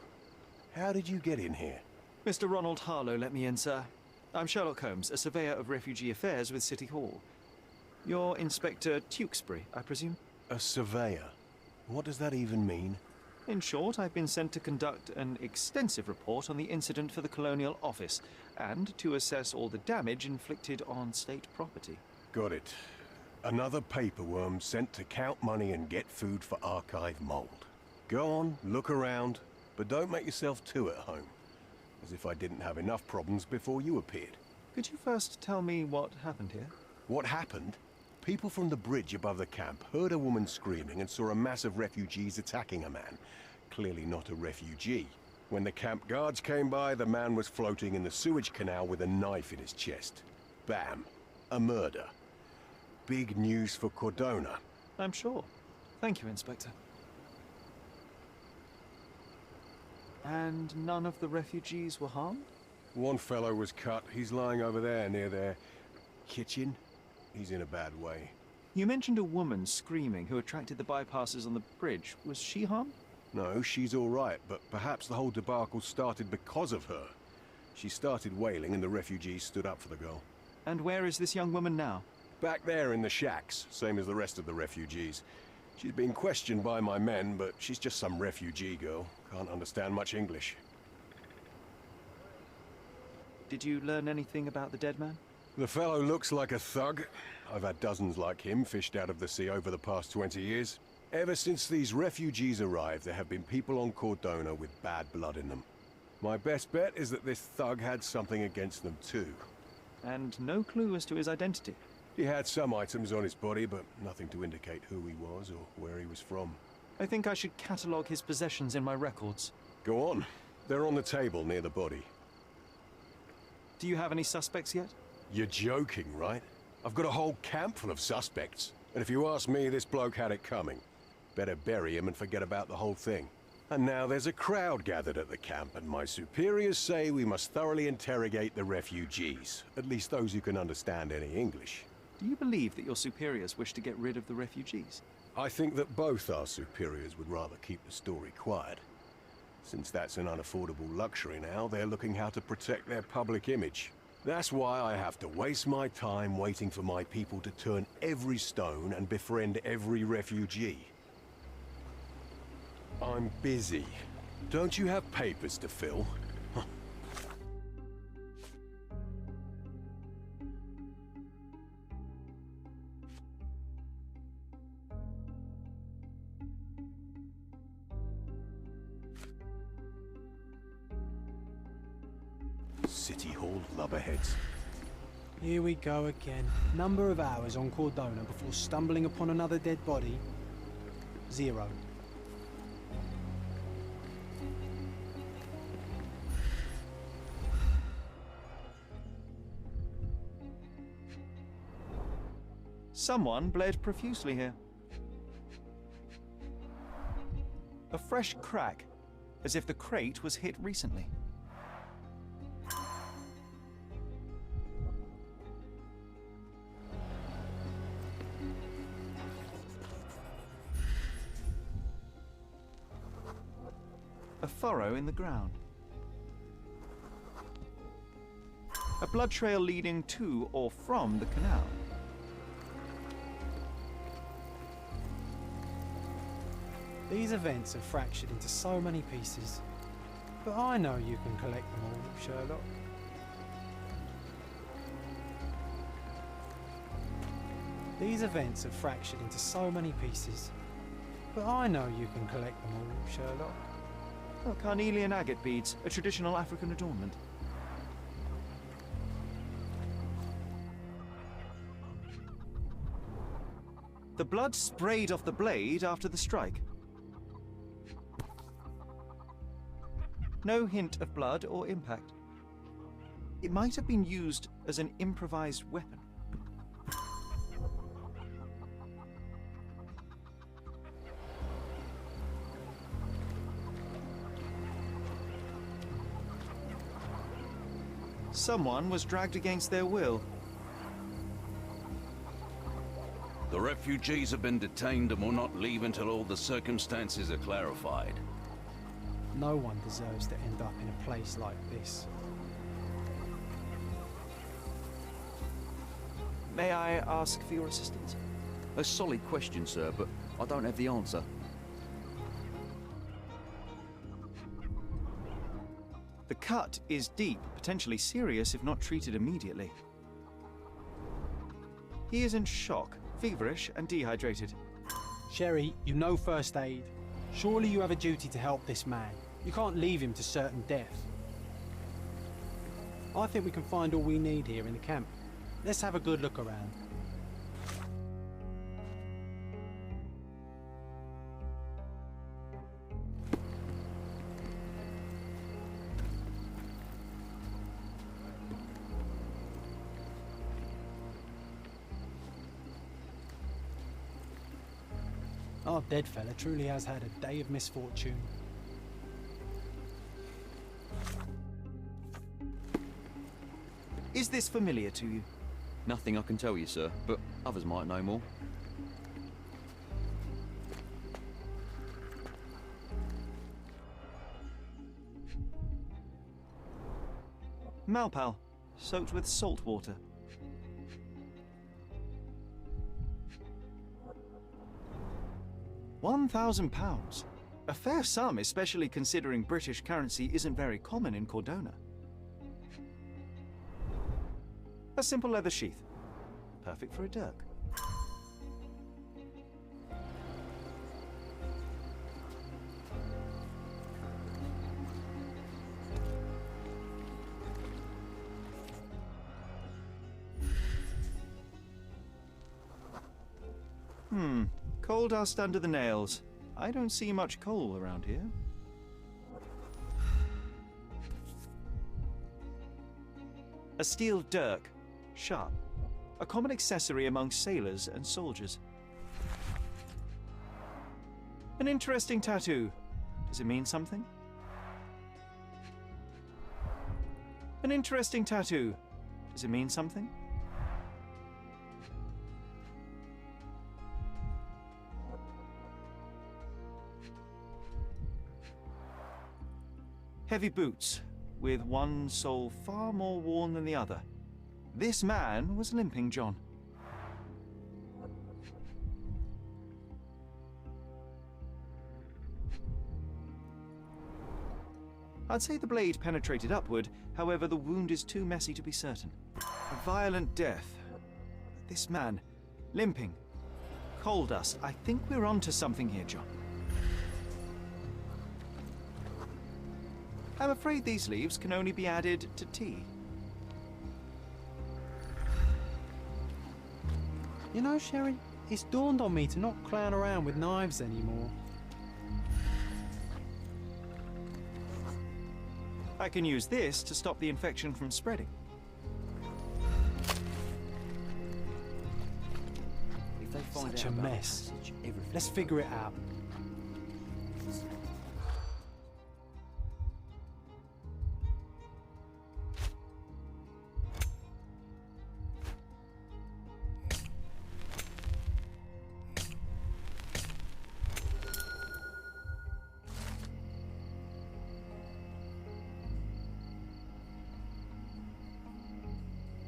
How did you get in here? Mr. Ronald Harlow let me in, sir. I'm Sherlock Holmes, a surveyor of refugee affairs with City Hall. You're Inspector Tewkesbury, I presume? A surveyor? What does that even mean? In short, I've been sent to conduct an extensive report on the incident for the Colonial Office and to assess all the damage inflicted on state property. Got it. Another paperworm sent to count money and get food for archive mold. Go on, look around, but don't make yourself too at home. As if I didn't have enough problems before you appeared. Could you first tell me what happened here? What happened? People from the bridge above the camp heard a woman screaming and saw a mass of refugees attacking a man. Clearly not a refugee. When the camp guards came by, the man was floating in the sewage canal with a knife in his chest. Bam. A murder. Big news for Cordona. I'm sure. Thank you, Inspector. And none of the refugees were harmed? One fellow was cut. He's lying over there near their kitchen. He's in a bad way. You mentioned a woman screaming who attracted the bypassers on the bridge. Was she harmed? No, she's all right, but perhaps the whole debacle started because of her. She started wailing and the refugees stood up for the girl. And where is this young woman now? Back there in the shacks, same as the rest of the refugees. She's been questioned by my men, but she's just some refugee girl. Can't understand much English. Did you learn anything about the dead man? The fellow looks like a thug. I've had dozens like him fished out of the sea over the past 20 years. Ever since these refugees arrived, there have been people on Cordona with bad blood in them. My best bet is that this thug had something against them too. And no clue as to his identity? He had some items on his body, but nothing to indicate who he was or where he was from. I think I should catalogue his possessions in my records. Go on. They're on the table near the body. Do you have any suspects yet? You're joking, right? I've got a whole camp full of suspects. And if you ask me, this bloke had it coming. Better bury him and forget about the whole thing. And now there's a crowd gathered at the camp, and my superiors say we must thoroughly interrogate the refugees. At least those who can understand any English. Do you believe that your superiors wish to get rid of the refugees? I think that both our superiors would rather keep the story quiet. Since that's an unaffordable luxury now, they're looking how to protect their public image. That's why I have to waste my time waiting for my people to turn every stone and befriend every refugee. I'm busy. Don't you have papers to fill? City Hall lubberheads. Here we go again. Number of hours on Cordona before stumbling upon another dead body? 0. Someone bled profusely here. A fresh crack, as if the crate was hit recently. A furrow in the ground. A blood trail leading to or from the canal. These events are fractured into so many pieces. But I know you can collect them all, Sherlock. These events are fractured into so many pieces. But I know you can collect them all, Sherlock. Oh, carnelian agate beads, a traditional African adornment. The blood sprayed off the blade after the strike. No hint of blood or impact. It might have been used as an improvised weapon. Someone was dragged against their will. The refugees have been detained and will not leave until all the circumstances are clarified. No one deserves to end up in a place like this. May I ask for your assistance? A solid question, sir, but I don't have the answer. The cut is deep, potentially serious if not treated immediately. He is in shock, feverish and dehydrated. Sherry, you know first aid. Surely you have a duty to help this man. You can't leave him to certain death. I think we can find all we need here in the camp. Let's have a good look around. Our dead fella truly has had a day of misfortune. Is this familiar to you? Nothing I can tell you, sir, but others might know more. Malpal, soaked with salt water. £1,000. A fair sum, especially considering British currency isn't very common in Cordona. A simple leather sheath. Perfect for a dirk. Coal dust under the nails. I don't see much coal around here. A steel dirk. Sharp. A common accessory among sailors and soldiers. An interesting tattoo. Does it mean something? An interesting tattoo. Does it mean something? Heavy boots, with one sole far more worn than the other. This man was limping John. I'd say the blade penetrated upward, however the wound is too messy to be certain. A violent death. This man, limping. Coal dust. I think we're onto something here, John. I'm afraid these leaves can only be added to tea. You know, Sherry, it's dawned on me to not clown around with knives anymore. I can use this to stop the infection from spreading. find Such out a about the mess. passage, everything. Let's figure it out.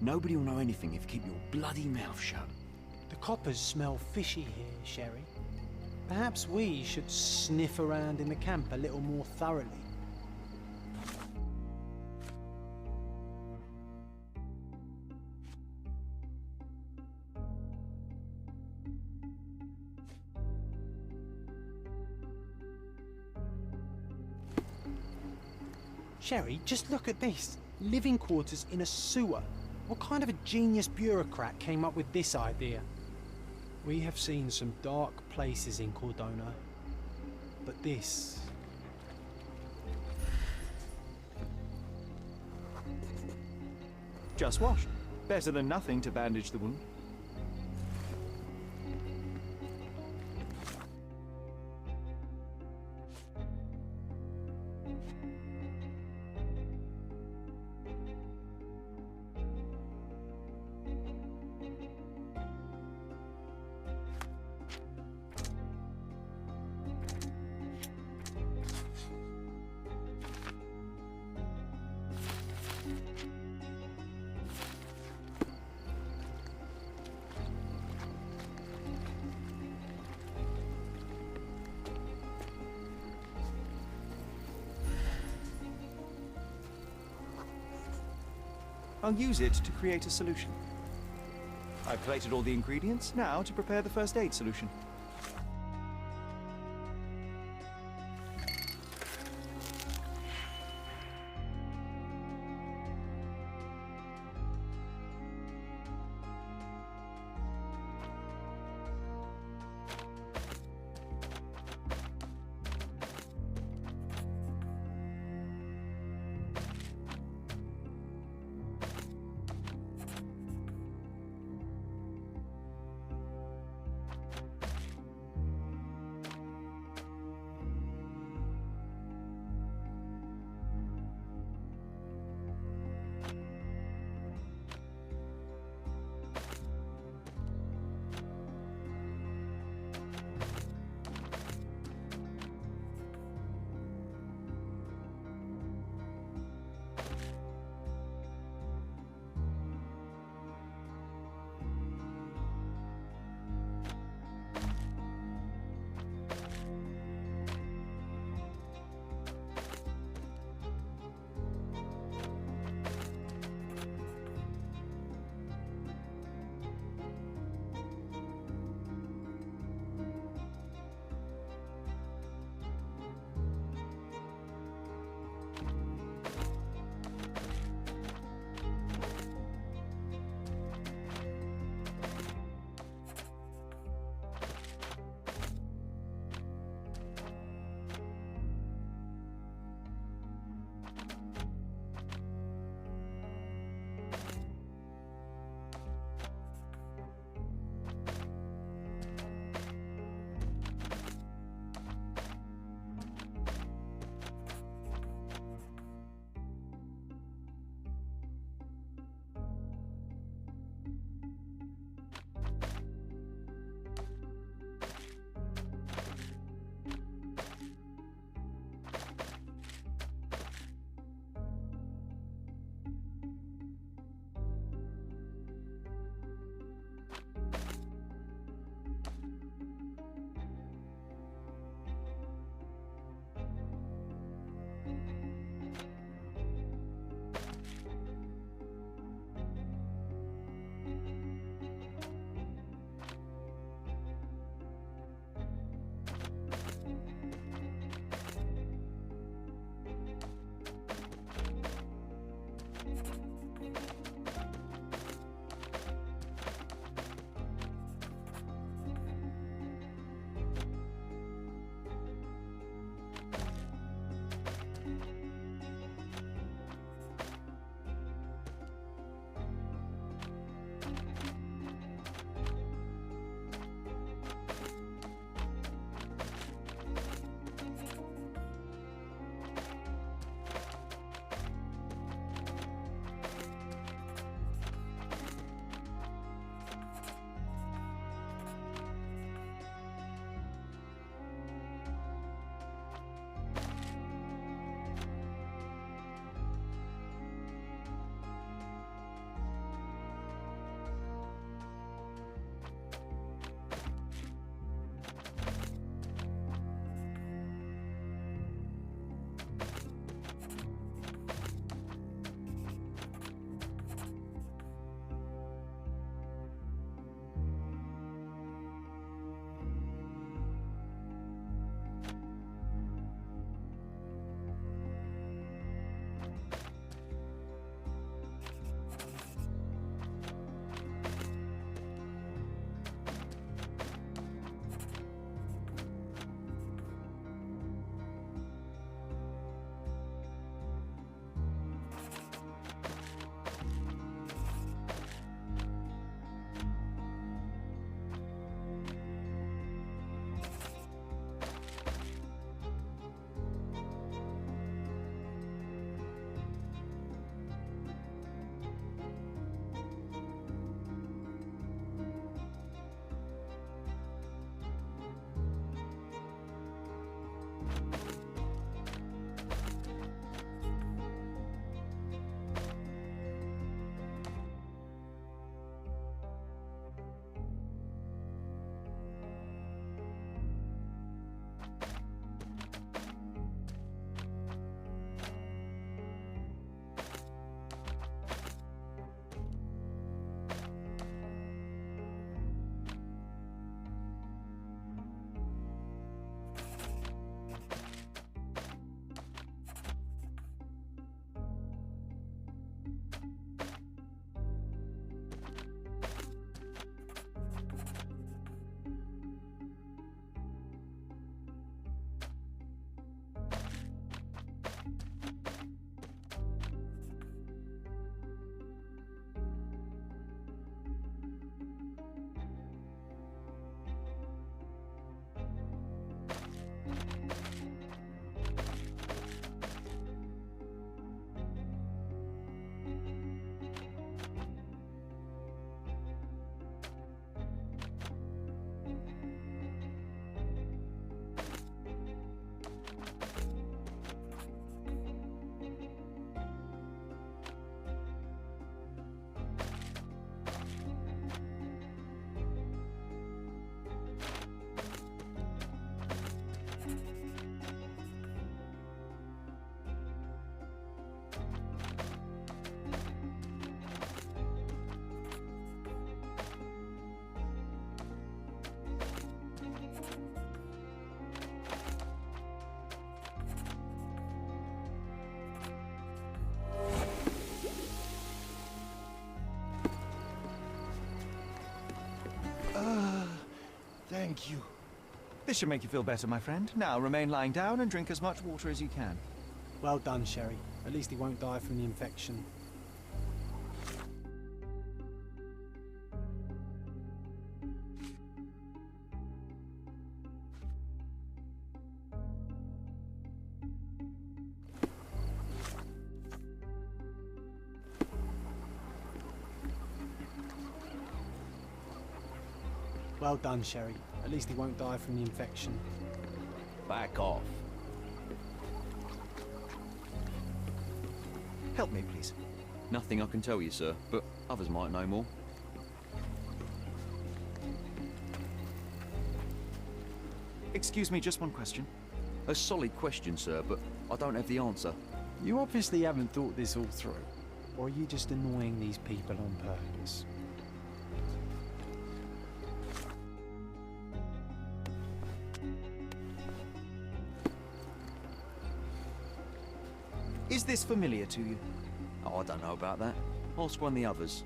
Nobody will know anything if you keep your bloody mouth shut. The coppers smell fishy here, Sherry. Perhaps we should sniff around in the camp a little more thoroughly. Sherry, just look at this. Living quarters in a sewer. What kind of a genius bureaucrat came up with this idea? We have seen some dark places in Cordona, but this... Just washed. Better than nothing to bandage the wound. I'll use it to create a solution. I've collated all the ingredients, now to prepare the first aid solution. Thank you. This should make you feel better, my friend. Now remain lying down and drink as much water as you can. Well done, Sherry. At least he won't die from the infection. Well done, Sherry. At least he won't die from the infection. Back off. Help me, please. Nothing I can tell you, sir, but others might know more. Excuse me, just one question. A solid question, sir, but I don't have the answer. You obviously haven't thought this all through. Or are you just annoying these people on purpose? Is this familiar to you? Oh, I don't know about that. Ask one of the others.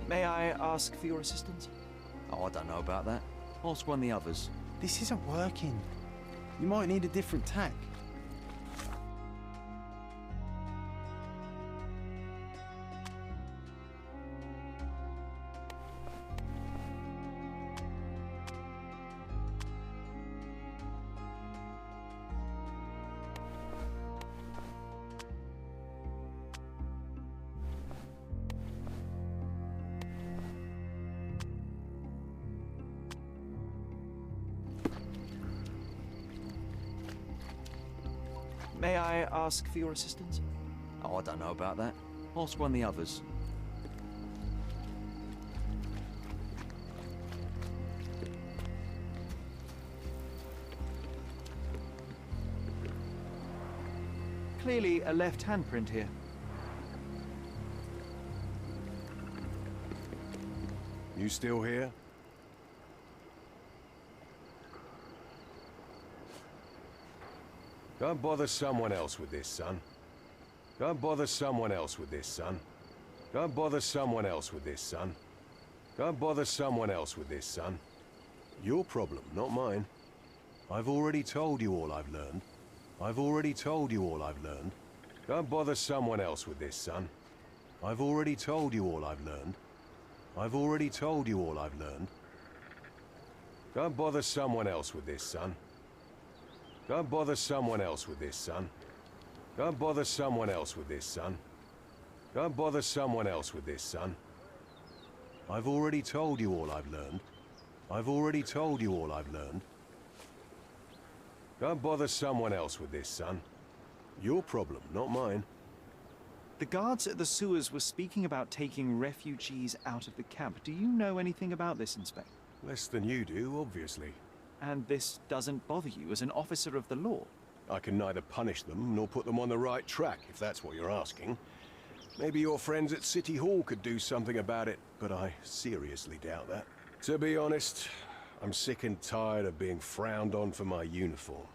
May I ask for your assistance? Oh, I don't know about that. Ask one of the others. This isn't working. You might need a different tack. May I ask for your assistance? Oh, I don't know about that. Ask one of the others. Clearly a left handprint here. You still here? Go and bother someone else with this, son. Go and bother someone else with this, son. Go and bother someone else with this, son. Go and bother someone else with this, son. Your problem, not mine. I've already told you all I've learned. I've already told you all I've learned. Go and bother someone else with this, son. I've already told you all I've learned. I've already told you all I've learned. Go and bother someone else with this, son. Go and bother someone else with this, son. Go and bother someone else with this, son. Go and bother someone else with this, son. I've already told you all I've learned. I've already told you all I've learned. Go and bother someone else with this, son. Your problem, not mine. The guards at the sewers were speaking about taking refugees out of the camp. Do you know anything about this, Inspector? Less than you do, obviously. And this doesn't bother you as an officer of the law? I can neither punish them nor put them on the right track, if that's what you're asking. Maybe your friends at City Hall could do something about it, but I seriously doubt that. To be honest, I'm sick and tired of being frowned on for my uniform.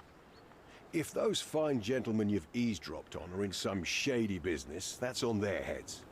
If those fine gentlemen you've eavesdropped on are in some shady business, that's on their heads.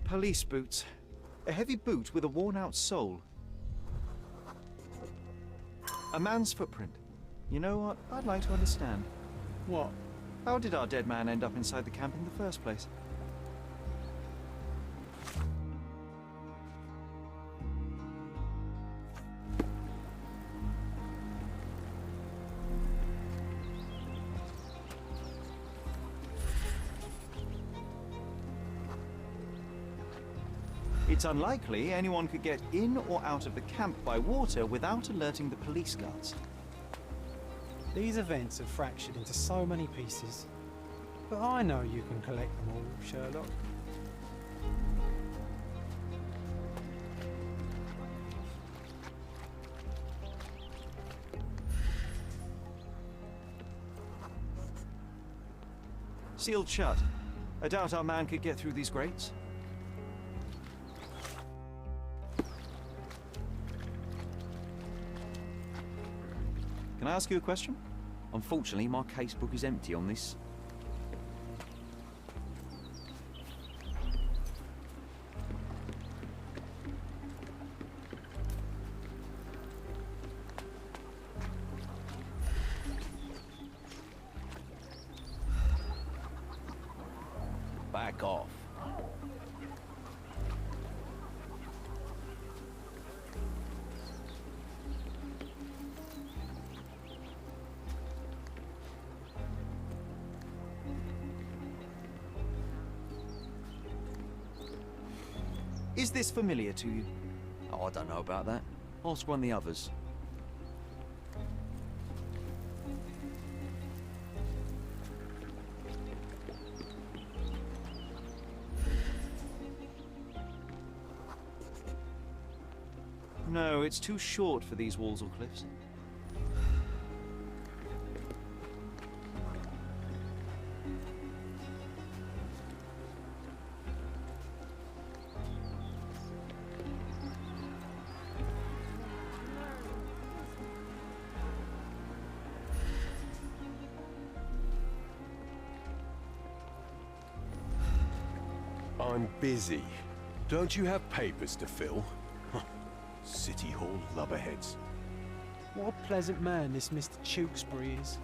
Police boots. A heavy boot with a worn-out sole. A man's footprint. You know what? I'd like to understand. What? How did our dead man end up inside the camp in the first place? It's unlikely anyone could get in or out of the camp by water without alerting the police guards. These events have fractured into so many pieces. But I know you can collect them all, Sherlock. Sealed shut. I doubt our man could get through these grates. Can I ask you a question? Unfortunately, my casebook is empty on this. Back off. Is this familiar to you? Oh, I don't know about that. Ask one of the others. No, it's too short for these walls or cliffs. I'm busy. Don't you have papers to fill? Huh. City Hall lubberheads. What a pleasant man this Mr. Tewkesbury is.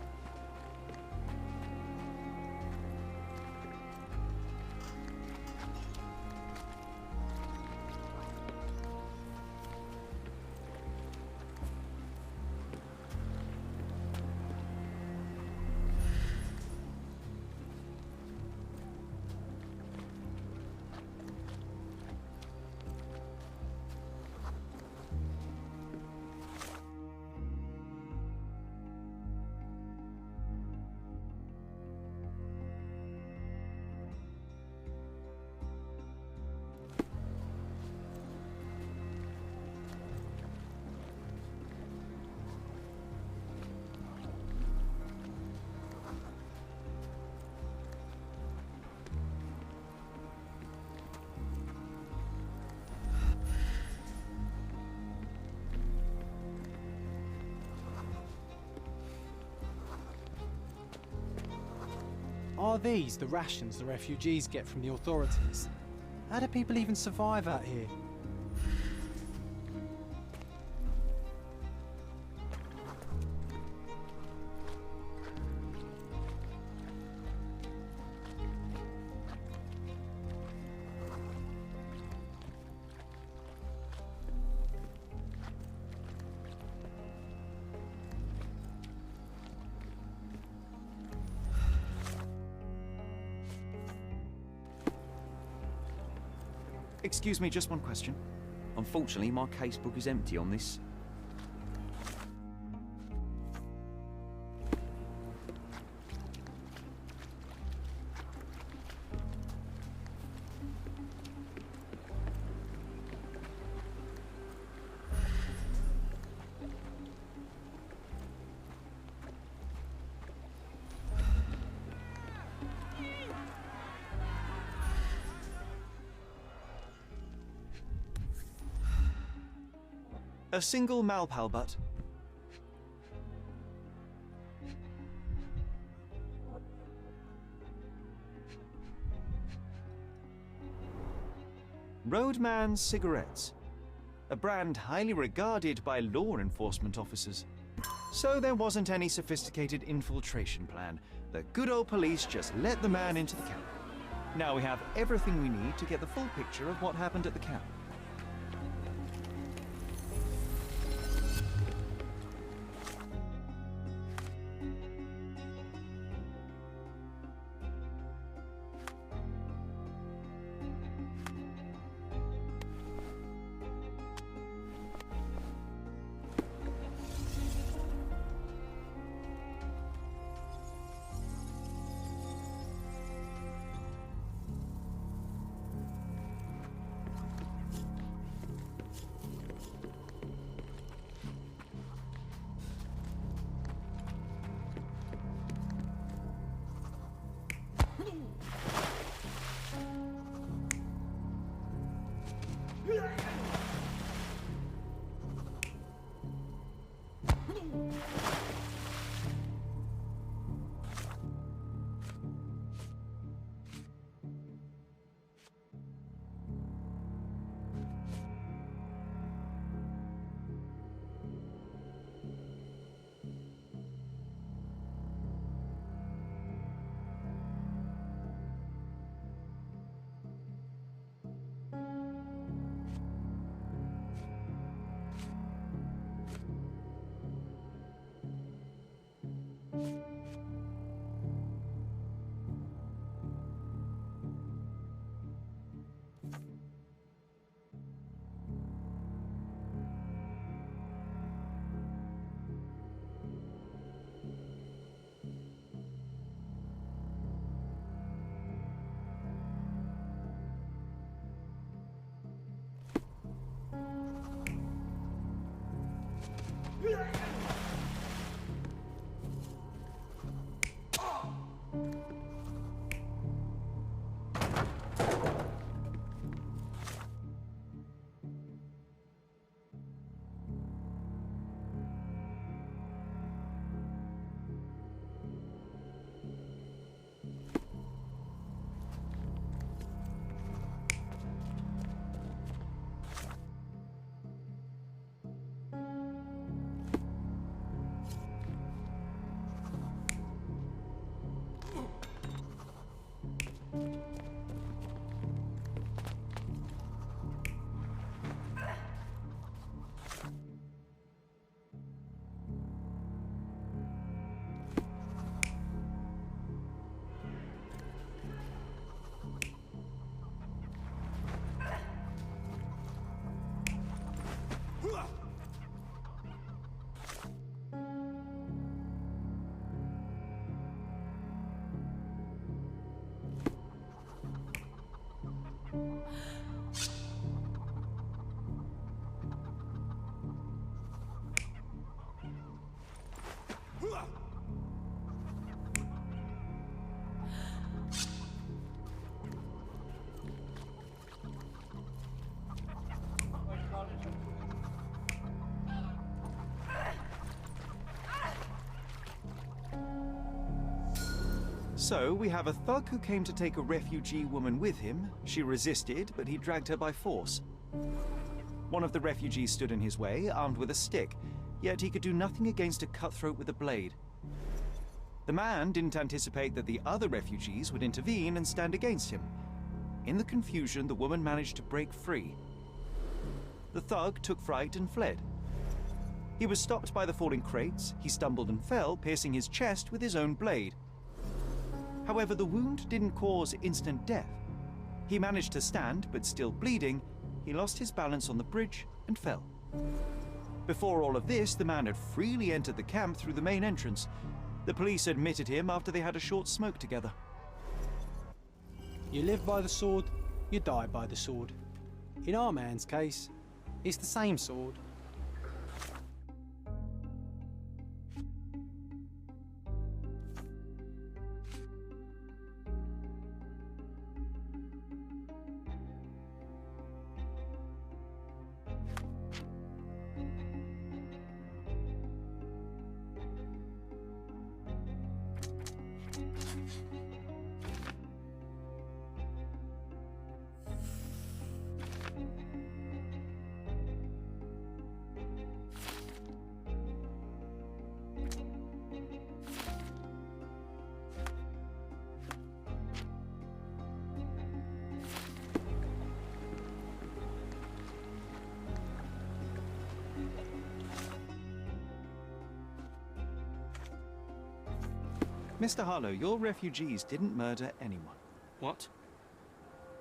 Are these the rations the refugees get from the authorities? How do people even survive out here? Excuse me, just one question. Unfortunately, my casebook is empty on this. A single Malpal butt. Roadman cigarettes, a brand highly regarded by law enforcement officers. So there wasn't any sophisticated infiltration plan. The good old police just let the man into the camp. Now we have everything we need to get the full picture of what happened at the camp. So, we have a thug who came to take a refugee woman with him. She resisted, but he dragged her by force. One of the refugees stood in his way, armed with a stick, yet he could do nothing against a cutthroat with a blade. The man didn't anticipate that the other refugees would intervene and stand against him. In the confusion, the woman managed to break free. The thug took fright and fled. He was stopped by the falling crates. He stumbled and fell, piercing his chest with his own blade. However, the wound didn't cause instant death. He managed to stand, but still bleeding, he lost his balance on the bridge and fell. Before all of this, the man had freely entered the camp through the main entrance. The police admitted him after they had a short smoke together. You live by the sword, you die by the sword. In our man's case, it's the same sword. Mr. Harlow, your refugees didn't murder anyone. What?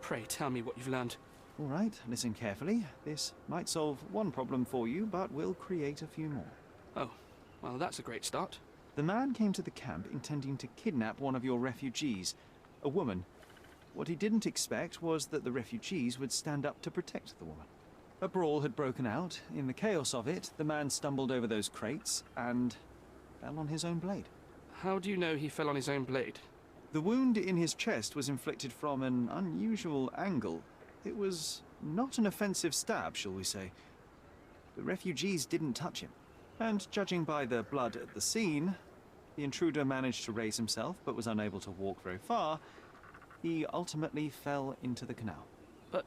Pray tell me what you've learned. All right, listen carefully. This might solve one problem for you, but will create a few more. Oh, well, that's a great start. The man came to the camp intending to kidnap one of your refugees, a woman. What he didn't expect was that the refugees would stand up to protect the woman. A brawl had broken out. In the chaos of it, the man stumbled over those crates and fell on his own blade. How do you know he fell on his own blade? The wound in his chest was inflicted from an unusual angle. It was not an offensive stab, shall we say. The refugees didn't touch him. And judging by the blood at the scene, the intruder managed to raise himself but was unable to walk very far. He ultimately fell into the canal. But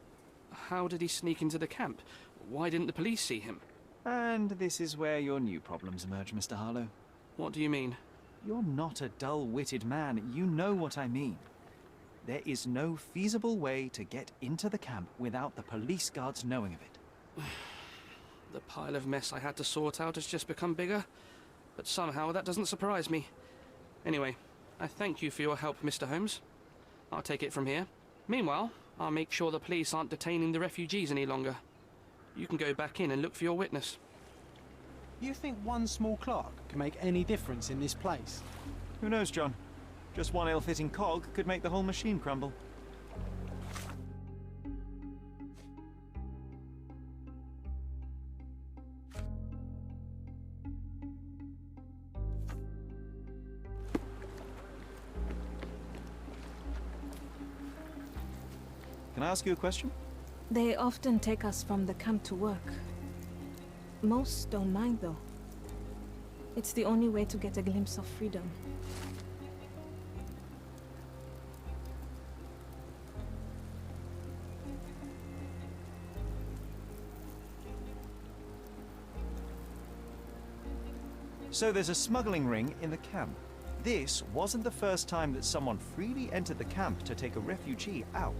how did he sneak into the camp? Why didn't the police see him? And this is where your new problems emerge, Mr. Harlow. What do you mean? You're not a dull-witted man. You know what I mean. There is no feasible way to get into the camp without the police guards knowing of it. The pile of mess I had to sort out has just become bigger, but somehow that doesn't surprise me. Anyway, I thank you for your help, Mr. Holmes. I'll take it from here. Meanwhile, I'll make sure the police aren't detaining the refugees any longer. You can go back in and look for your witness. You think one small clock can make any difference in this place? Who knows, John? Just one ill-fitting cog could make the whole machine crumble. Can I ask you a question? They often take us from the camp to work. Most don't mind, though. It's the only way to get a glimpse of freedom. So there's a smuggling ring in the camp. This wasn't the first time that someone freely entered the camp to take a refugee out.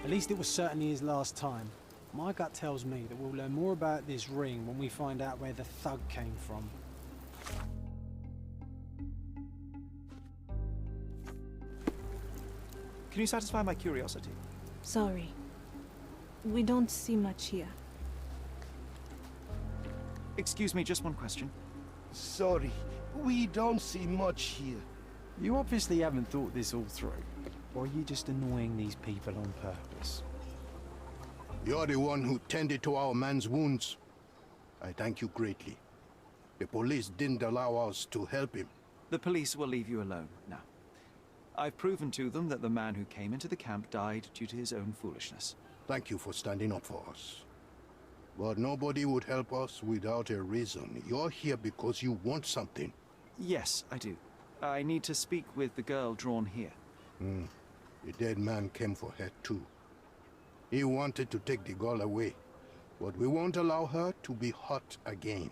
At least it was certainly his last time. My gut tells me that we'll learn more about this ring when we find out where the thug came from. Can you satisfy my curiosity? Sorry. We don't see much here. Excuse me, just one question. Sorry, we don't see much here. You obviously haven't thought this all through. Or are you just annoying these people on purpose? You're the one who tended to our man's wounds. I thank you greatly. The police didn't allow us to help him. The police will leave you alone now. I've proven to them that the man who came into the camp died due to his own foolishness. Thank you for standing up for us. But nobody would help us without a reason. You're here because you want something. Yes, I do. I need to speak with the girl drawn here. The dead man came for her too. He wanted to take the girl away, but we won't allow her to be hurt again.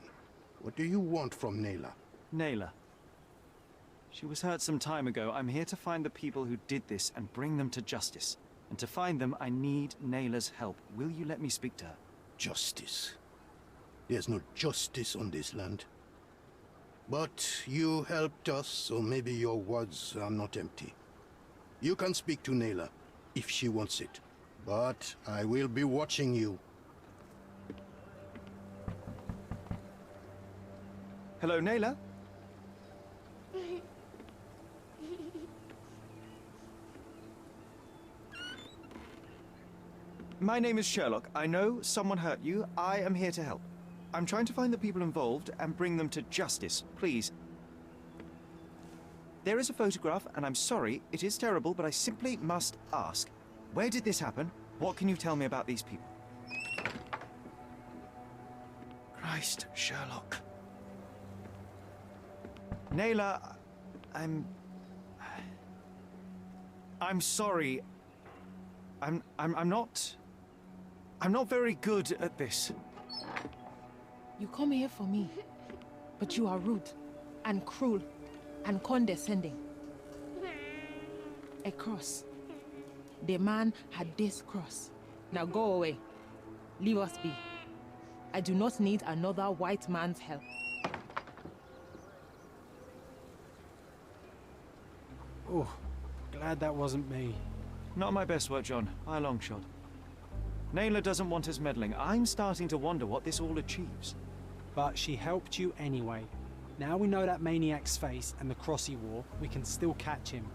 What do you want from Nayla? Nayla. She was hurt some time ago. I'm here to find the people who did this and bring them to justice. And to find them, I need Nayla's help. Will you let me speak to her? Justice. There's no justice on this land. But you helped us, so maybe your words are not empty. You can speak to Nayla, if she wants it. But I will be watching you. Hello, Nayla? My name is Sherlock. I know someone hurt you. I am here to help. I'm trying to find the people involved and bring them to justice. Please. There is a photograph, and I'm sorry, it is terrible, but I simply must ask. Where did this happen? What can you tell me about these people? Christ, Sherlock. Nayla, I'm sorry. I'm not very good at this. You come here for me, but you are rude and cruel and condescending. A cross. The man had this cross. Now go away. Leave us be. I do not need another white man's help. Oh, glad that wasn't me. Not my best work, John, by a long shot. Naylor doesn't want us meddling. I'm starting to wonder what this all achieves. But she helped you anyway. Now we know that maniac's face and the cross he wore, we can still catch him.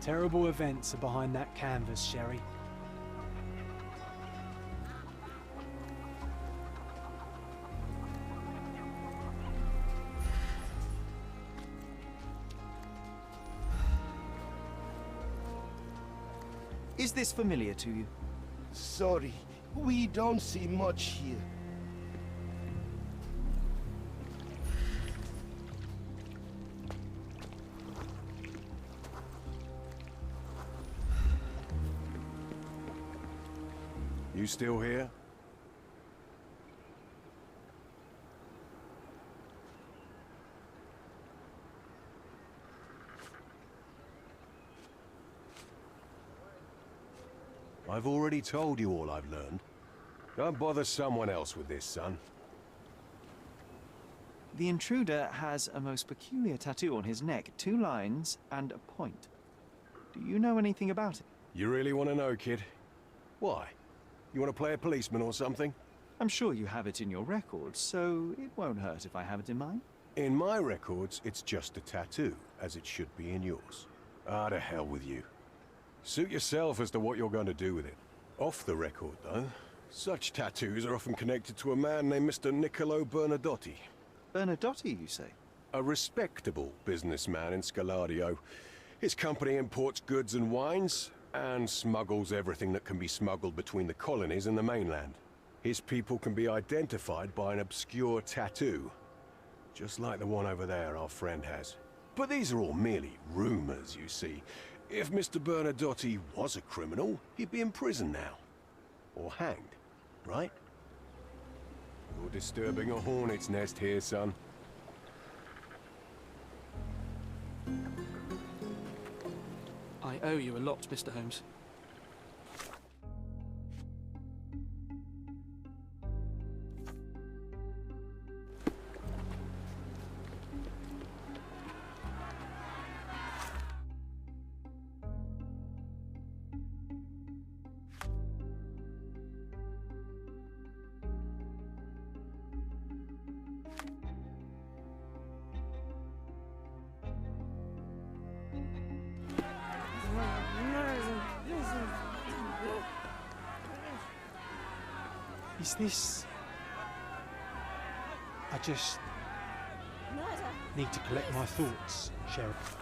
Terrible events are behind that canvas, Sherry. Is this familiar to you? Sorry, we don't see much here. You still here? I've already told you all I've learned. Don't bother someone else with this, son. The intruder has a most peculiar tattoo on his neck, 2 lines and a point. Do you know anything about it? You really want to know, kid? Why? You want to play a policeman or something? I'm sure you have it in your records, so it won't hurt if I have it in mine. In my records, it's just a tattoo, as it should be in yours. Ah, to hell with you. Suit yourself as to what you're going to do with it. Off the record, though, such tattoos are often connected to a man named Mr. Niccolo Bernadotti. Bernadotti, you say? A respectable businessman in Scaladio. His company imports goods and wines, and smuggles everything that can be smuggled between the colonies and the mainland. His people can be identified by an obscure tattoo, just like the one over there our friend has. But these are all merely rumors, you see. If Mr. Bernadotti was a criminal, he'd be in prison now. Or hanged, right? You're disturbing a hornet's nest here, son. I owe you a lot, Mr. Holmes. Is this... I just need to collect my thoughts, Sheriff.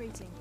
greeting.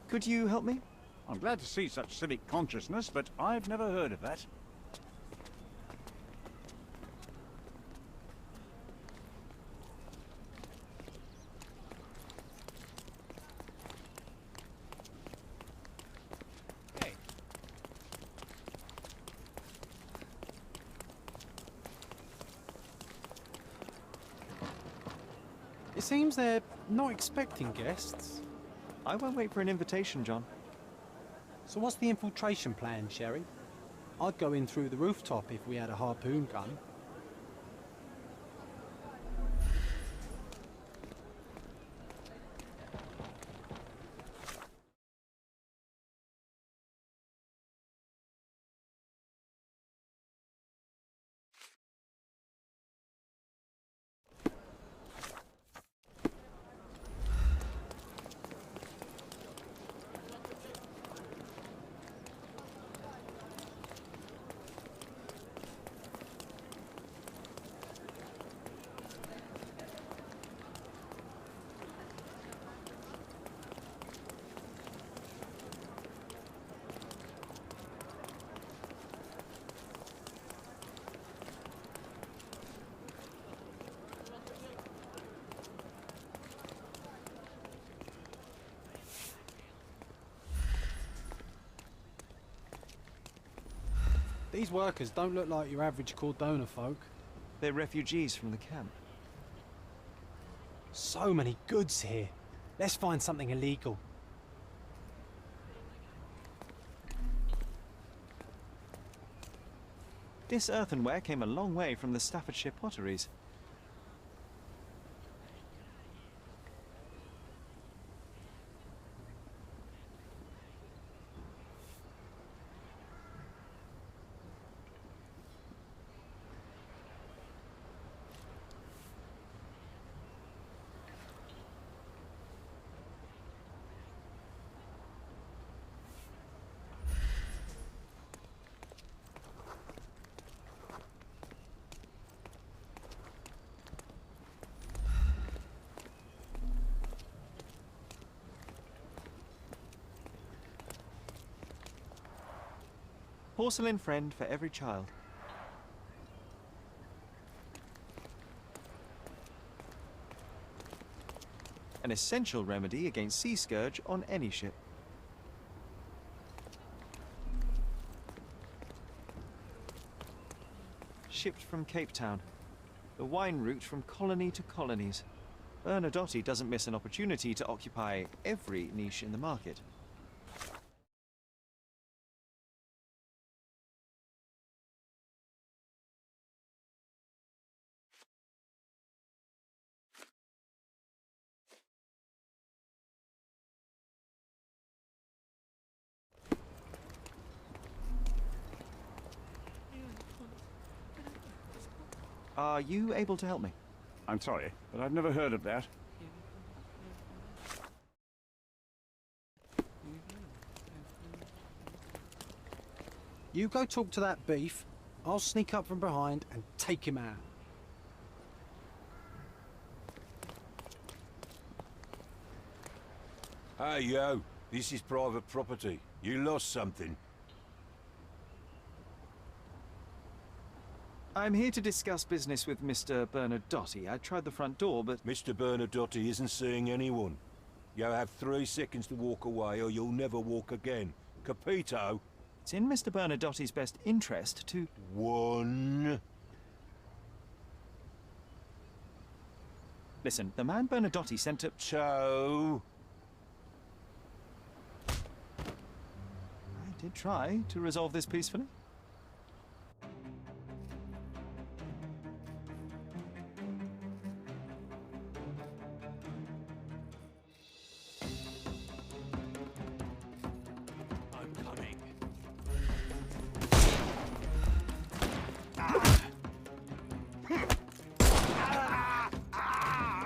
Could you help me? I'm glad to see such civic consciousness, but I've never heard of that. It seems they're not expecting guests. I won't wait for an invitation, John. So what's the infiltration plan, Sherry? I'd go in through the rooftop if we had a harpoon gun. These workers don't look like your average Cordona folk. They're refugees from the camp. So many goods here. Let's find something illegal. This earthenware came a long way from the Staffordshire potteries. Porcelain friend for every child. An essential remedy against sea scourge on any ship. Shipped from Cape Town. The wine route from colony to colonies. Bernadotte doesn't miss an opportunity to occupy every niche in the market. Are you able to help me? I'm sorry, but I've never heard of that. You go talk to that beef. I'll sneak up from behind and take him out. Hey, yo. This is private property. You lost something. I'm here to discuss business with Mr. Bernadotte. I tried the front door, but... Mr. Bernadotte isn't seeing anyone. You have 3 seconds to walk away or you'll never walk again. Capito? It's in Mr. Bernadotte's best interest to... 1. Listen, the man Bernadotte sent to... 2. I did try to resolve this peacefully.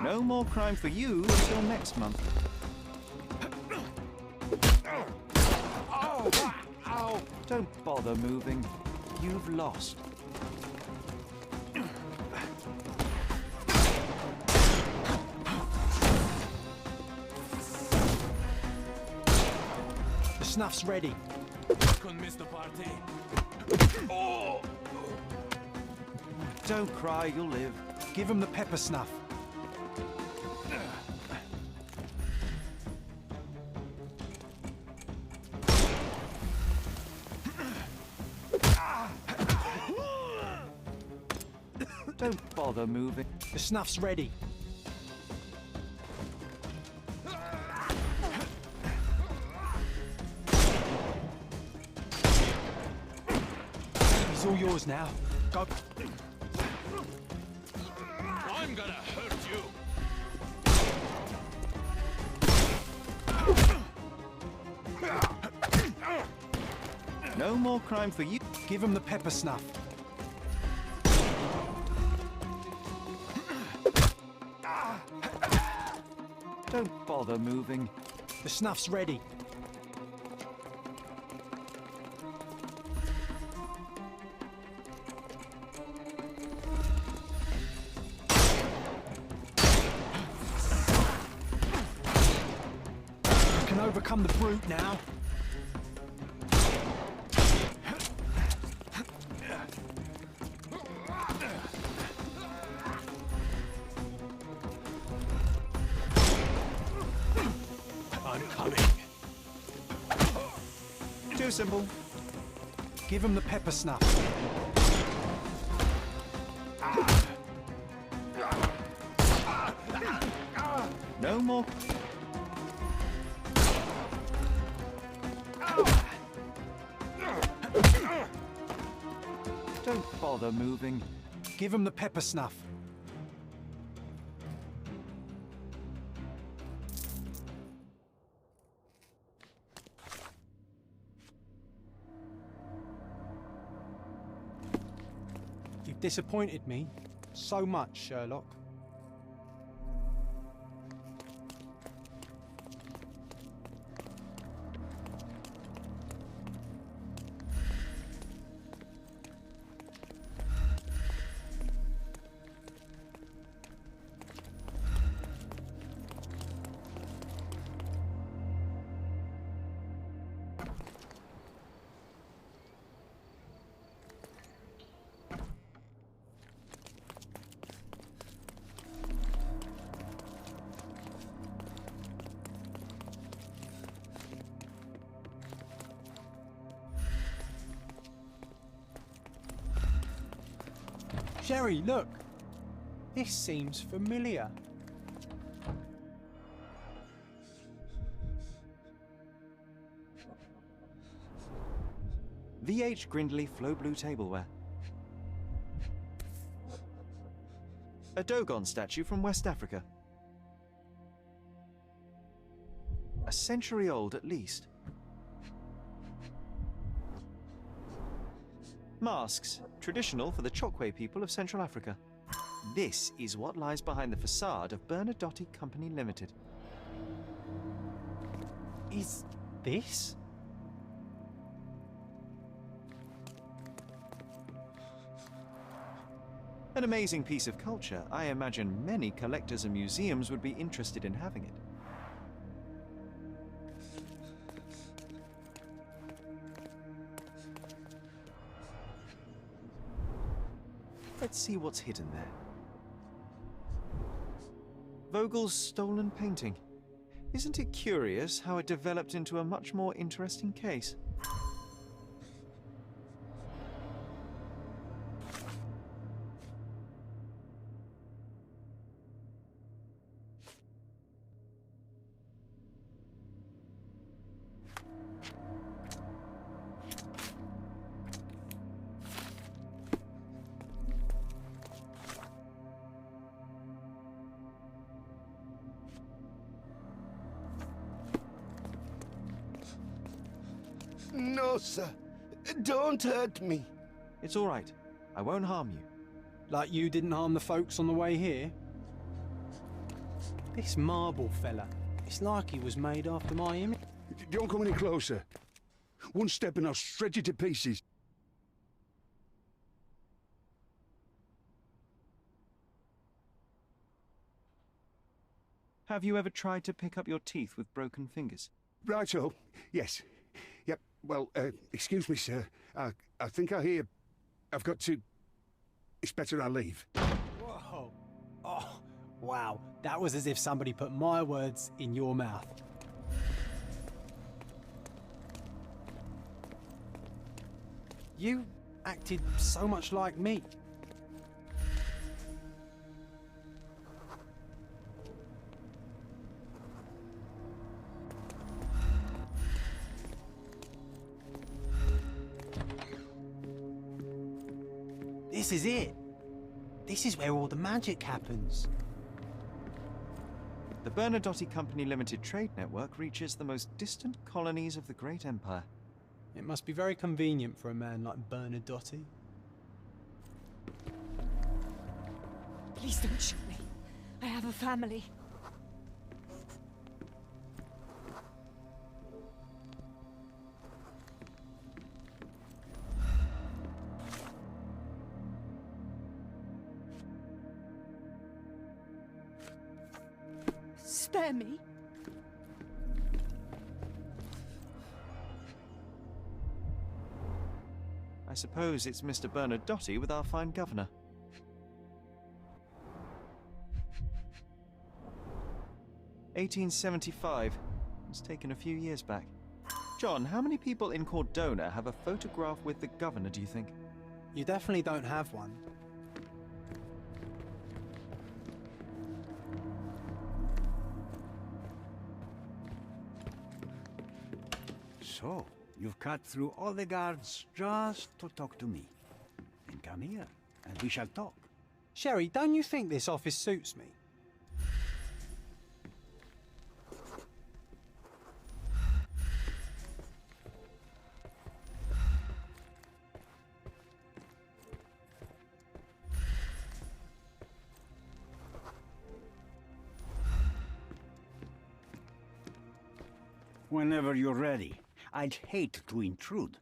No more crime for you until next month. Don't bother moving. You've lost. The snuff's ready. Couldn't miss the party. Don't cry, you'll live. Give him the pepper snuff. Don't bother moving. The snuff's ready. He's all yours now. Go. I'm gonna hurt you. No more crime for you. Give him the pepper snuff. Don't bother moving. The snuff's ready. You can overcome the brute now. I'm coming. Too simple. Give him the pepper snuff. No more. Don't bother moving. Give him the pepper snuff. You've disappointed me so much, Sherlock. Sherry, look! This seems familiar. V.H. Grindley Flow Blue Tableware. A Dogon statue from West Africa. A century old at least. Masks, traditional for the Chokwe people of Central Africa. This is what lies behind the facade of Bernadotte Company Limited. Is this? An amazing piece of culture. I imagine many collectors and museums would be interested in having it. Let's see what's hidden there. Vogel's stolen painting. Isn't it curious how it developed into a much more interesting case? No, sir. Don't hurt me. It's all right. I won't harm you. Like you didn't harm the folks on the way here? This marble fella, it's like he was made after my image. Don't come any closer. One step and I'll shred you to pieces. Have you ever tried to pick up your teeth with broken fingers? Righto. Yes. Yep. Well, excuse me, sir. I think I hear... I've got to... It's better I leave. Whoa. Oh, wow. That was as if somebody put my words in your mouth. You acted so much like me. This is it. This is where all the magic happens. The Bernadotte Company Limited trade network reaches the most distant colonies of the Great Empire. It must be very convenient for a man like Bernadotte. Please don't shoot me. I have a family. Spare me. I suppose it's Mr. Bernadotte with our fine governor. "1875. It's taken a few years back. John, how many people in Cordona have a photograph with the governor, do you think? You definitely don't have one. So, you've cut through all the guards just to talk to me. Then come here, and we shall talk. Sherry, don't you think this office suits me? Whenever you're ready. I'd hate to intrude.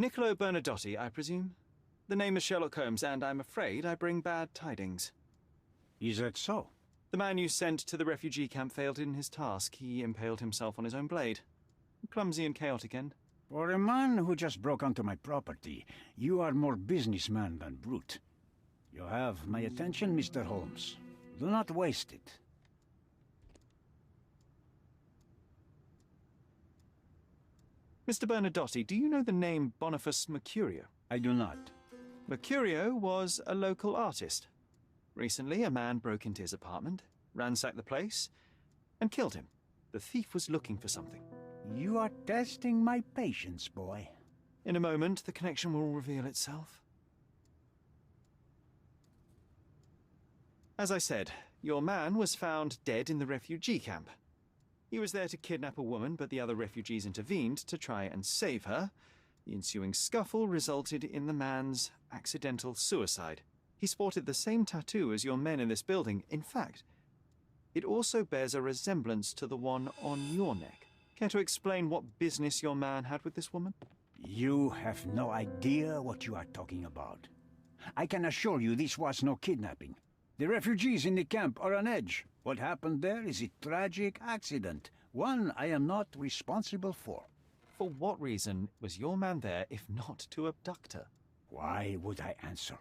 Niccolo Bernadotti, I presume? The name is Sherlock Holmes, and I'm afraid I bring bad tidings. Is that so? The man you sent to the refugee camp failed in his task. He impaled himself on his own blade. Clumsy and chaotic end. For a man who just broke onto my property, you are more businessman than brute. You have my attention, Mr. Holmes. Do not waste it. Mr. Bernadotti, do you know the name Boniface Mercurio? I do not. Mercurio was a local artist. Recently, a man broke into his apartment, ransacked the place, and killed him. The thief was looking for something. You are testing my patience, boy. In a moment, the connection will reveal itself. As I said, your man was found dead in the refugee camp. He was there to kidnap a woman, but the other refugees intervened to try and save her. The ensuing scuffle resulted in the man's accidental suicide. He sported the same tattoo as your men in this building. In fact, it also bears a resemblance to the one on your neck. Care to explain what business your man had with this woman? You have no idea what you are talking about. I can assure you this was no kidnapping. The refugees in the camp are on edge. What happened there is a tragic accident, one I am not responsible for. For what reason was your man there if not to abduct her? Why would I answer?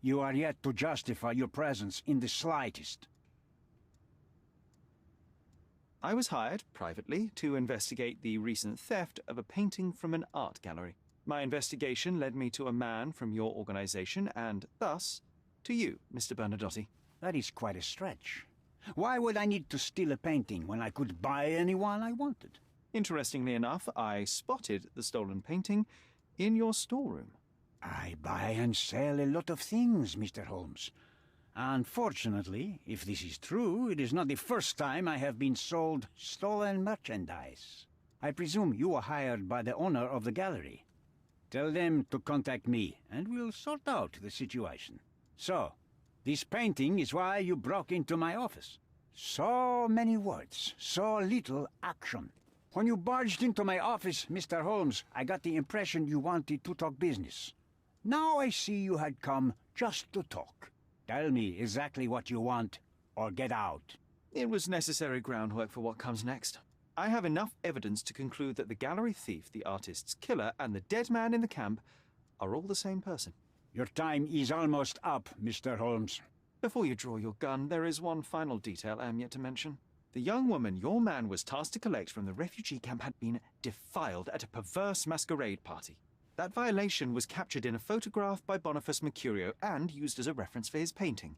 You are yet to justify your presence in the slightest. I was hired, privately, to investigate the recent theft of a painting from an art gallery. My investigation led me to a man from your organization, and thus, to you, Mr. Bernadotti. That is quite a stretch. Why would I need to steal a painting when I could buy anyone I wanted? Interestingly enough, I spotted the stolen painting in your storeroom. I buy and sell a lot of things, Mr. Holmes. Unfortunately, if this is true, it is not the first time I have been sold stolen merchandise. I presume you were hired by the owner of the gallery. Tell them to contact me, and we'll sort out the situation. So, this painting is why you broke into my office. So many words, so little action. When you barged into my office, Mr. Holmes, I got the impression you wanted to talk business. Now I see you had come just to talk. Tell me exactly what you want, or get out. It was necessary groundwork for what comes next. I have enough evidence to conclude that the gallery thief, the artist's killer, and the dead man in the camp are all the same person. Your time is almost up, Mr. Holmes. Before you draw your gun, there is one final detail I am yet to mention. The young woman your man was tasked to collect from the refugee camp had been defiled at a perverse masquerade party. That violation was captured in a photograph by Boniface Mercurio and used as a reference for his painting.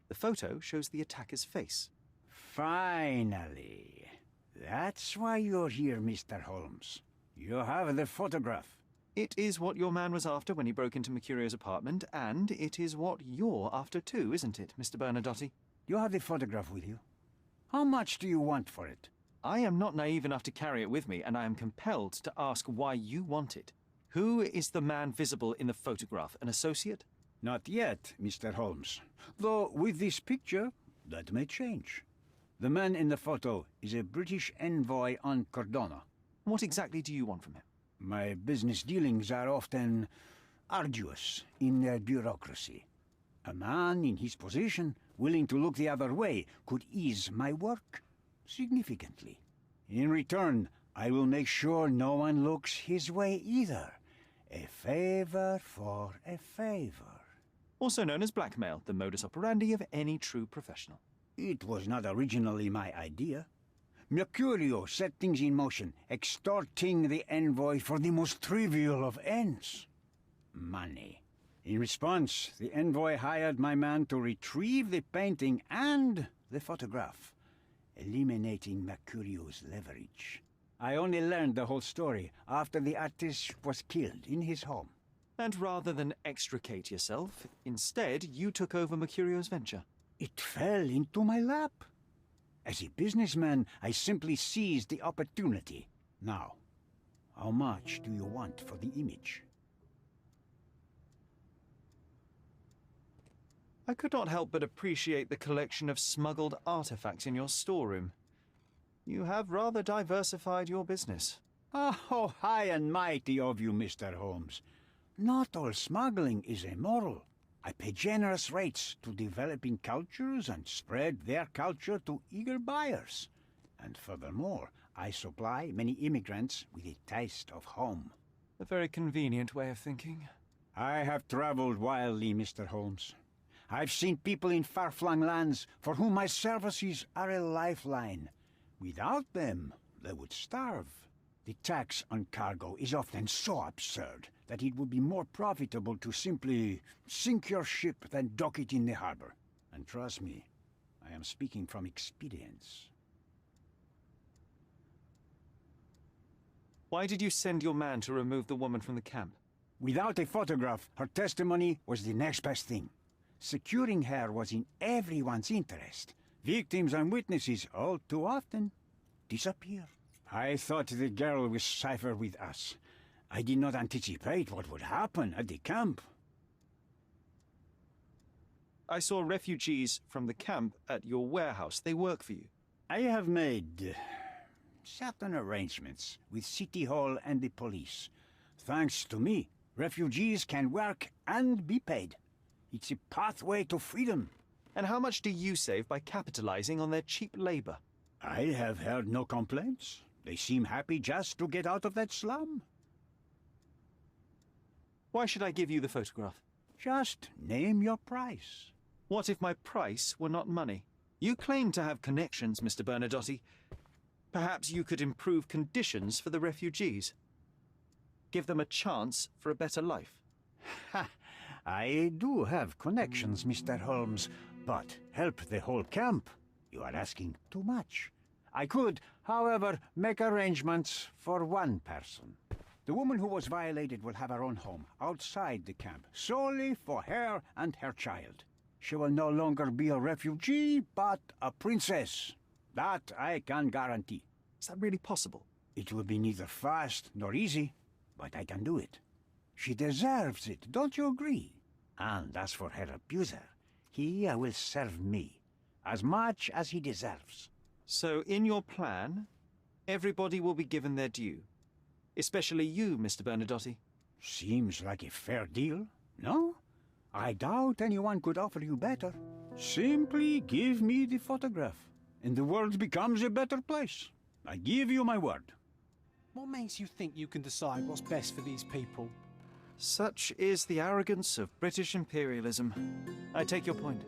The photo shows the attacker's face. Finally. That's why you're here, Mr. Holmes. You have the photograph. It is what your man was after when he broke into Mercurio's apartment, and it is what you're after too, isn't it, Mr. Bernadotti? You have the photograph with you. How much do you want for it? I am not naive enough to carry it with me, and I am compelled to ask why you want it. Who is the man visible in the photograph? An associate? Not yet, Mr. Holmes. Though with this picture, that may change. The man in the photo is a British envoy on Cordona. What exactly do you want from him? My business dealings are often arduous in their bureaucracy. A man in his position, willing to look the other way, could ease my work significantly. In return, I will make sure no one looks his way either. A favor for a favor. Also known as blackmail, the modus operandi of any true professional. It was not originally my idea. Mercurio set things in motion, extorting the envoy for the most trivial of ends. Money. In response, the envoy hired my man to retrieve the painting and the photograph, eliminating Mercurio's leverage. I only learned the whole story after the artist was killed in his home. And rather than extricate yourself, instead you took over Mercurio's venture. It fell into my lap. As a businessman, I simply seized the opportunity. Now, how much do you want for the image? I could not help but appreciate the collection of smuggled artifacts in your storeroom. You have rather diversified your business. Oh, high and mighty of you, Mr. Holmes. Not all smuggling is immoral. I pay generous rates to developing cultures and spread their culture to eager buyers. And furthermore, I supply many immigrants with a taste of home. A very convenient way of thinking. I have traveled wildly, Mr. Holmes. I've seen people in far-flung lands for whom my services are a lifeline. Without them, they would starve. The tax on cargo is often so absurd that it would be more profitable to simply sink your ship than dock it in the harbor. And trust me, I am speaking from experience. Why did you send your man to remove the woman from the camp? Without a photograph, her testimony was the next best thing. Securing her was in everyone's interest. Victims and witnesses all too often disappear. I thought the girl was safer with us. I did not anticipate what would happen at the camp. I saw refugees from the camp at your warehouse. They work for you. I have made certain arrangements with City Hall and the police. Thanks to me, refugees can work and be paid. It's a pathway to freedom. And how much do you save by capitalizing on their cheap labor? I have heard no complaints. They seem happy just to get out of that slum. Why should I give you the photograph? Just name your price. What if my price were not money? You claim to have connections, Mr. Bernadotte. Perhaps you could improve conditions for the refugees. Give them a chance for a better life. Ha! I do have connections, Mr. Holmes, but help the whole camp? You are asking too much. I could, however, make arrangements for one person. The woman who was violated will have her own home outside the camp, solely for her and her child. She will no longer be a refugee, but a princess. That I can guarantee. Is that really possible? It will be neither fast nor easy, but I can do it. She deserves it, don't you agree? And as for her abuser, he will serve me, as much as he deserves. So, in your plan, everybody will be given their due. Especially you, Mr. Bernadotte. Seems like a fair deal, no? I doubt anyone could offer you better. Simply give me the photograph, and the world becomes a better place. I give you my word. What makes you think you can decide what's best for these people? Such is the arrogance of British imperialism. I take your point.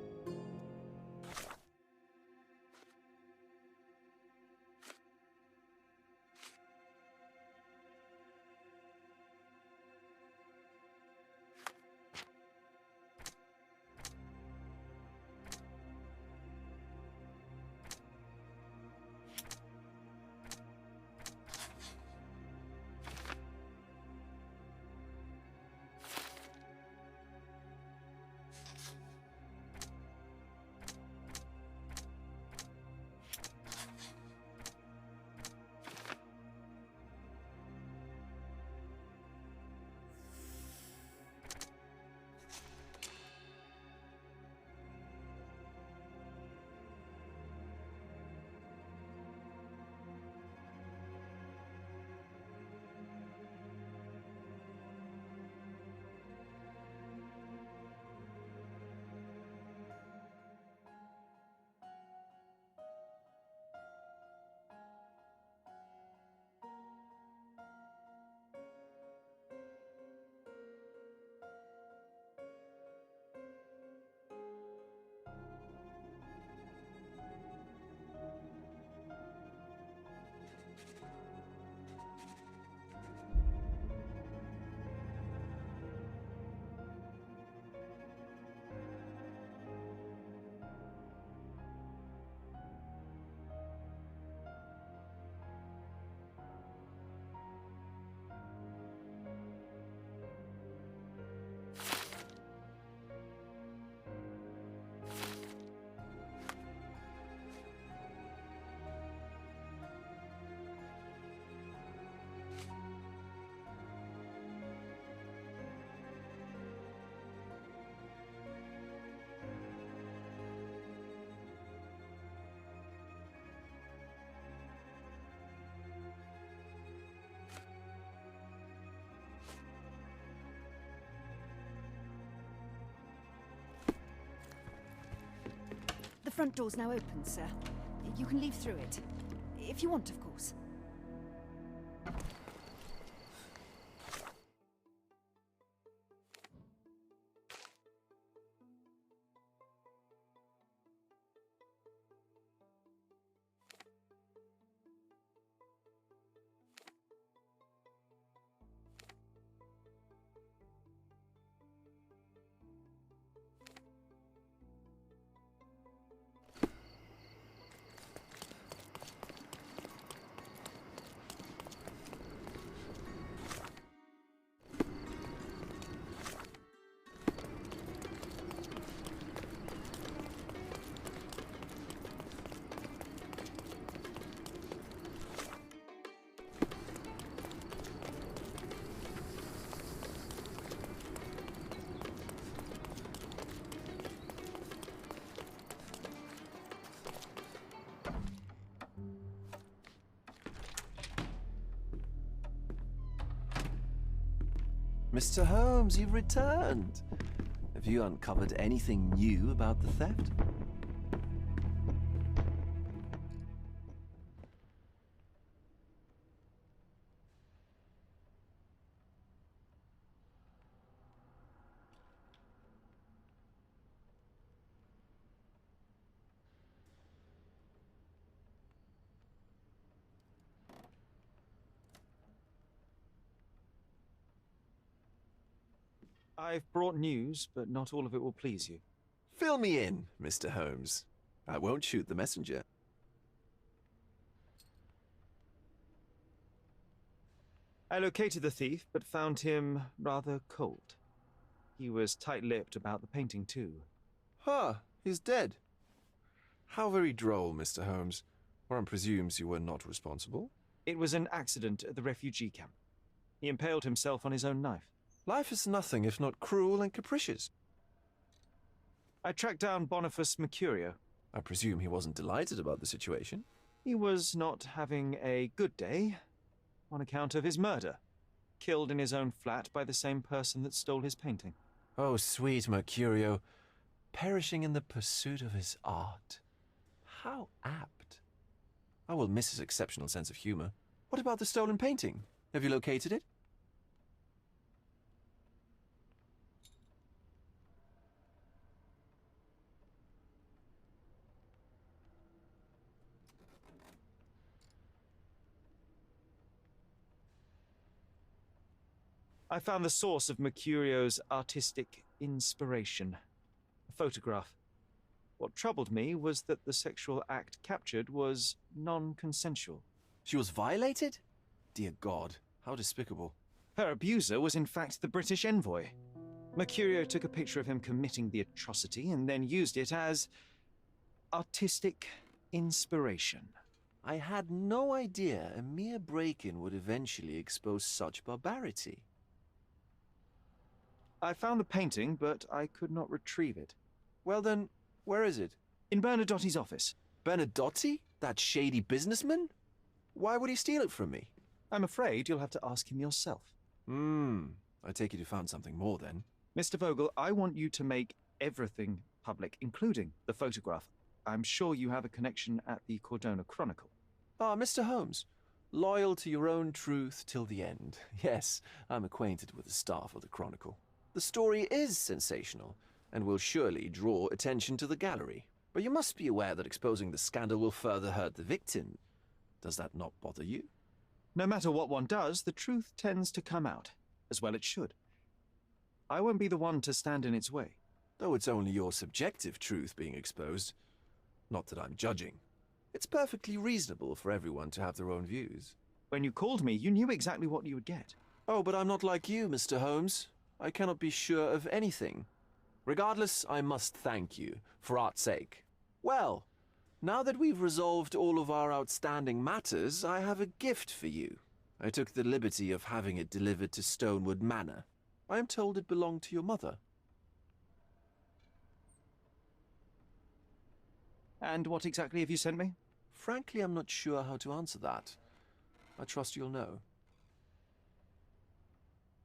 front door's now open, sir. You can leave through it. If you want, of course. Mr. Holmes, you've returned. Have you uncovered anything new about the theft? I've brought news, but not all of it will please you. Fill me in, Mr. Holmes. I won't shoot the messenger. I located the thief, but found him rather cold. He was tight-lipped about the painting, too. Huh, he's dead. How very droll, Mr. Holmes. One presumes you were not responsible. It was an accident at the refugee camp. He impaled himself on his own knife. Life is nothing if not cruel and capricious. I tracked down Boniface Mercurio. I presume he wasn't delighted about the situation. He was not having a good day on account of his murder. Killed in his own flat by the same person that stole his painting. Oh, sweet Mercurio. Perishing in the pursuit of his art. How apt. I will miss his exceptional sense of humor. What about the stolen painting? Have you located it? I found the source of Mercurio's artistic inspiration. A photograph. What troubled me was that the sexual act captured was non-consensual. She was violated? Dear God, how despicable. Her abuser was in fact the British envoy. Mercurio took a picture of him committing the atrocity and then used it as artistic inspiration. I had no idea a mere break-in would eventually expose such barbarity. I found the painting, but I could not retrieve it. Well then, where is it? In Bernadotti's office. Bernadotti? That shady businessman? Why would he steal it from me? I'm afraid you'll have to ask him yourself. I take it you found something more then. Mr. Vogel, I want you to make everything public, including the photograph. I'm sure you have a connection at the Cordona Chronicle. Ah, Mr. Holmes. Loyal to your own truth till the end. Yes, I'm acquainted with the staff of the Chronicle. The story is sensational, and will surely draw attention to the gallery. But you must be aware that exposing the scandal will further hurt the victim. Does that not bother you? No matter what one does, the truth tends to come out, as well it should. I won't be the one to stand in its way. Though it's only your subjective truth being exposed. Not that I'm judging. It's perfectly reasonable for everyone to have their own views. When you called me, you knew exactly what you would get. Oh, but I'm not like you, Mr. Holmes. I cannot be sure of anything. Regardless, I must thank you, for art's sake. Well, now that we've resolved all of our outstanding matters, I have a gift for you. I took the liberty of having it delivered to Stonewood Manor. I am told it belonged to your mother. And what exactly have you sent me? Frankly, I'm not sure how to answer that. I trust you'll know.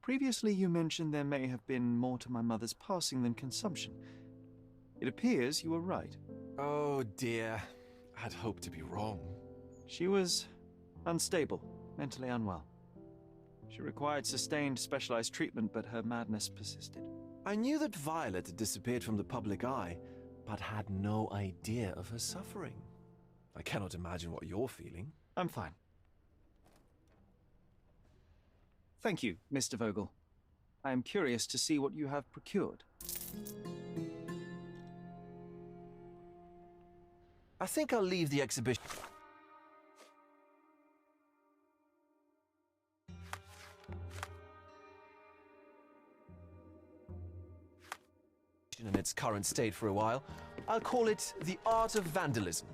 Previously, you mentioned there may have been more to my mother's passing than consumption. It appears you were right. Oh dear. I'd hoped to be wrong. She was unstable, mentally unwell. She required sustained specialized treatment, but her madness persisted. I knew that Violet had disappeared from the public eye, but had no idea of her suffering. I cannot imagine what you're feeling. I'm fine. Thank you, Mr. Vogel. I am curious to see what you have procured. I think I'll leave the exhibition in its current state for a while. I'll call it The Art of Vandalism.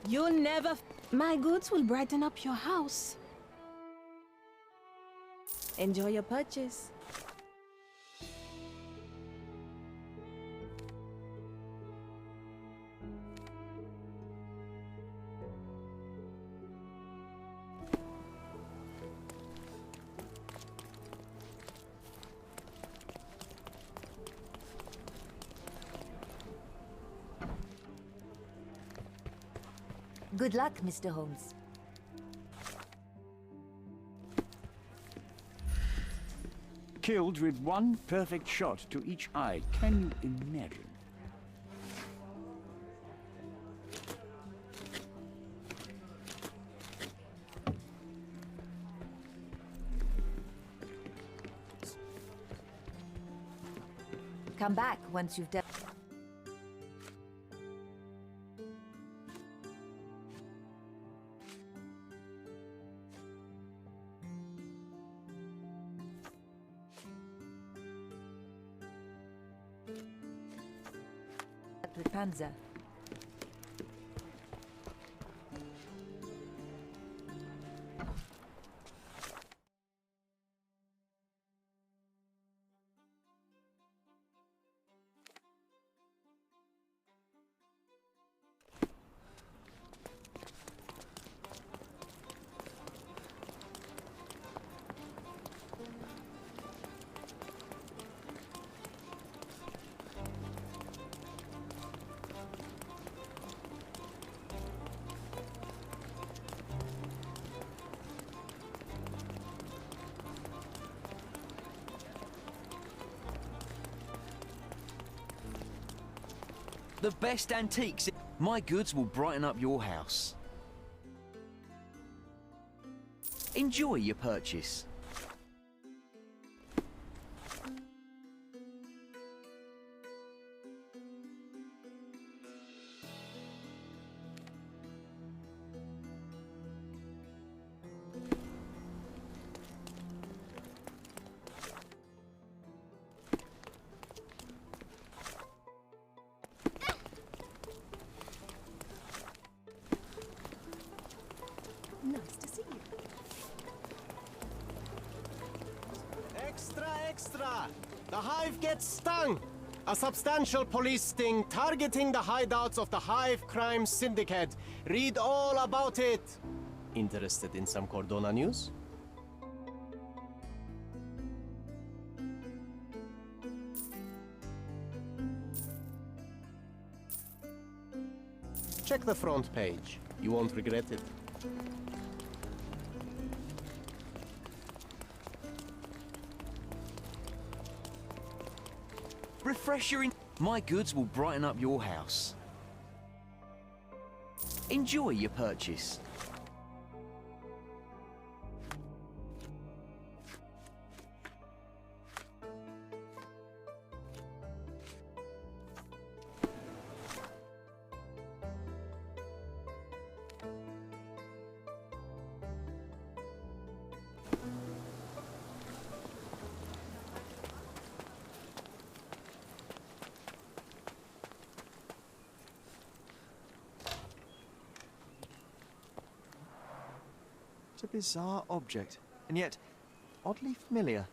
You'll never... My goods will brighten up your house. Enjoy your purchase. Good luck, Mr. Holmes. Killed with one perfect shot to each eye. Can you imagine? Come back once you've done. With Panzer. The best antiques. My goods will brighten up your house. Enjoy your purchase. Nice to see you. Extra, extra! The Hive gets stung! A substantial police sting targeting the hideouts of the Hive Crime Syndicate. Read all about it! Interested in some Cordona news? Check the front page. You won't regret it. Refresh your... My goods will brighten up your house. Enjoy your purchase. It's a bizarre object, and yet oddly familiar.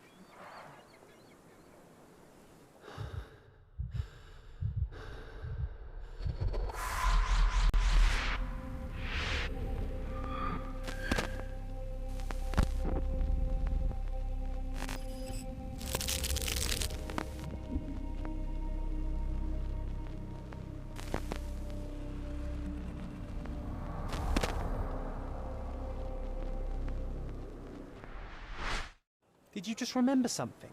Did you just remember something?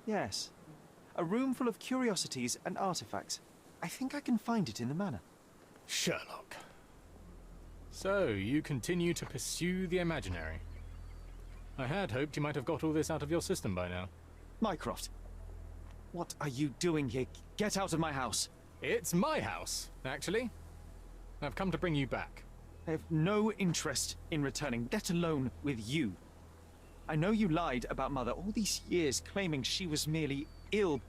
Yes. A room full of curiosities and artifacts. I think I can find it in the manor. Sherlock. So, you continue to pursue the imaginary. I had hoped you might have got all this out of your system by now. Mycroft, what are you doing here? Get out of my house! It's my house, actually. I've come to bring you back. I have no interest in returning, let alone with you. I know you lied about Mother all these years, claiming she was merely ill,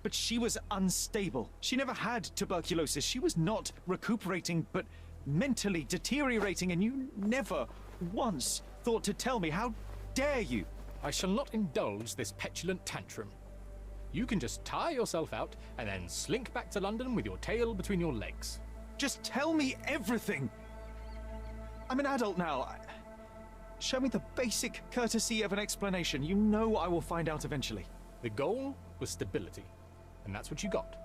but she was unstable. She never had tuberculosis. She was not recuperating, but mentally deteriorating, and you never once thought to tell me. How dare you? I shall not indulge this petulant tantrum. You can just tire yourself out and then slink back to London with your tail between your legs. Just tell me everything! I'm an adult now. Show me the basic courtesy of an explanation. You know I will find out eventually. The goal was stability, and that's what you got.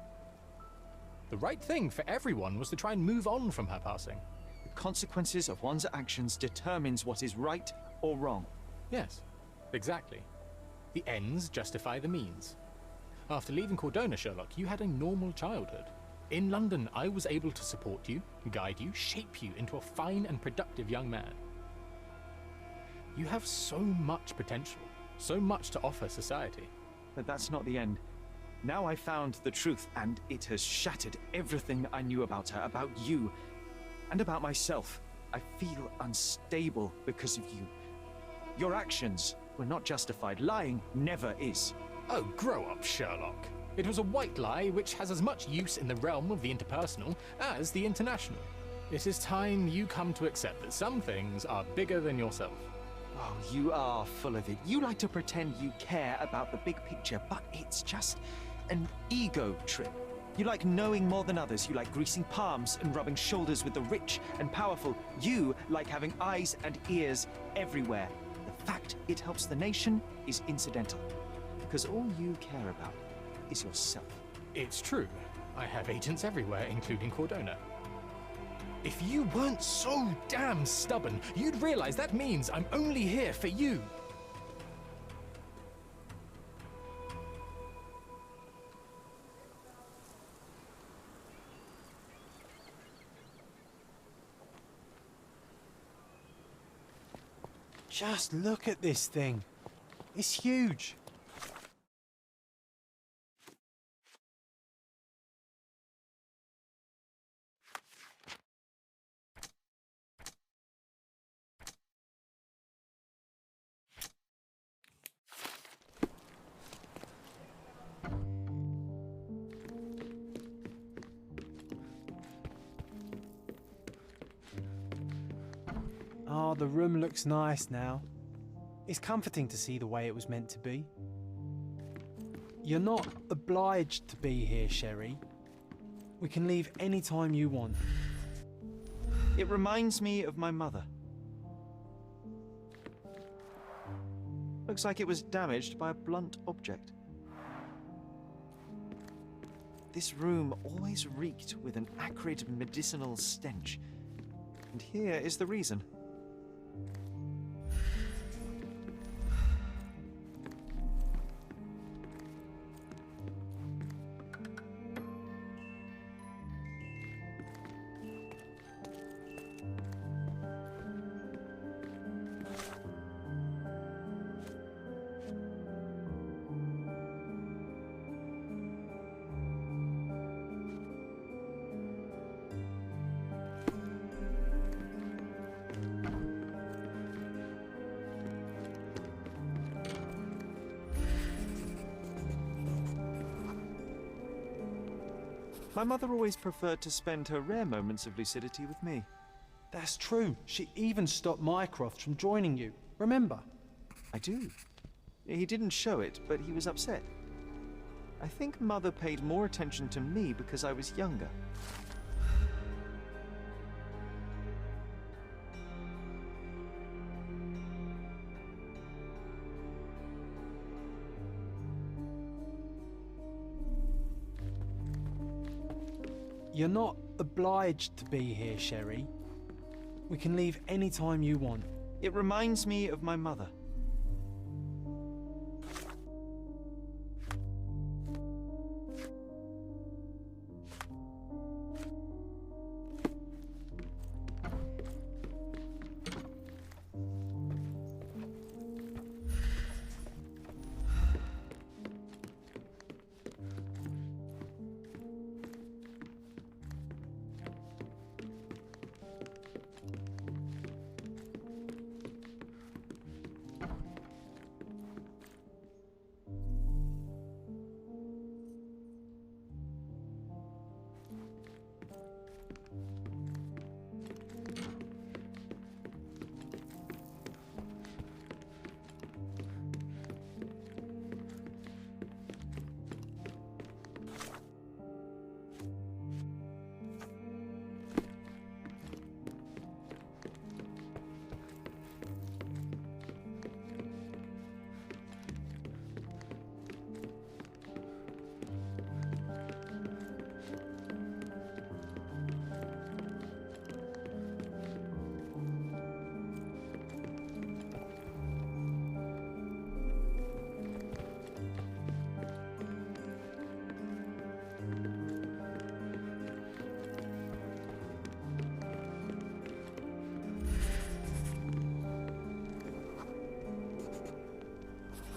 The right thing for everyone was to try and move on from her passing. The consequences of one's actions determines what is right or wrong. Yes, exactly. The ends justify the means. After leaving Cordona, Sherlock, you had a normal childhood. In London, I was able to support you, guide you, shape you into a fine and productive young man. You have so much potential, so much to offer society. But that's not the end. Now I found the truth, and it has shattered everything I knew about her, about you, and about myself. I feel unstable because of you. Your actions were not justified. Lying never is. Oh, grow up, Sherlock. It was a white lie which has as much use in the realm of the interpersonal as the international. It is time you come to accept that some things are bigger than yourself. Oh, you are full of it. You like to pretend you care about the big picture, but it's just an ego trip. You like knowing more than others. You like greasing palms and rubbing shoulders with the rich and powerful. You like having eyes and ears everywhere. The fact it helps the nation is incidental, because all you care about is yourself. It's true. I have agents everywhere, including Cordona. If you weren't so damn stubborn, you'd realize that means I'm only here for you. Just look at this thing. It's huge. Oh, the room looks nice now. It's comforting to see the way it was meant to be. You're not obliged to be here, Sherry. We can leave any time you want. It reminds me of my mother. Looks like it was damaged by a blunt object. This room always reeked with an acrid medicinal stench. And here is the reason. My mother always preferred to spend her rare moments of lucidity with me. That's true. She even stopped Mycroft from joining you. Remember? I do. He didn't show it, but he was upset. I think Mother paid more attention to me because I was younger. You're not obliged to be here, Sherry. We can leave any time you want. It reminds me of my mother.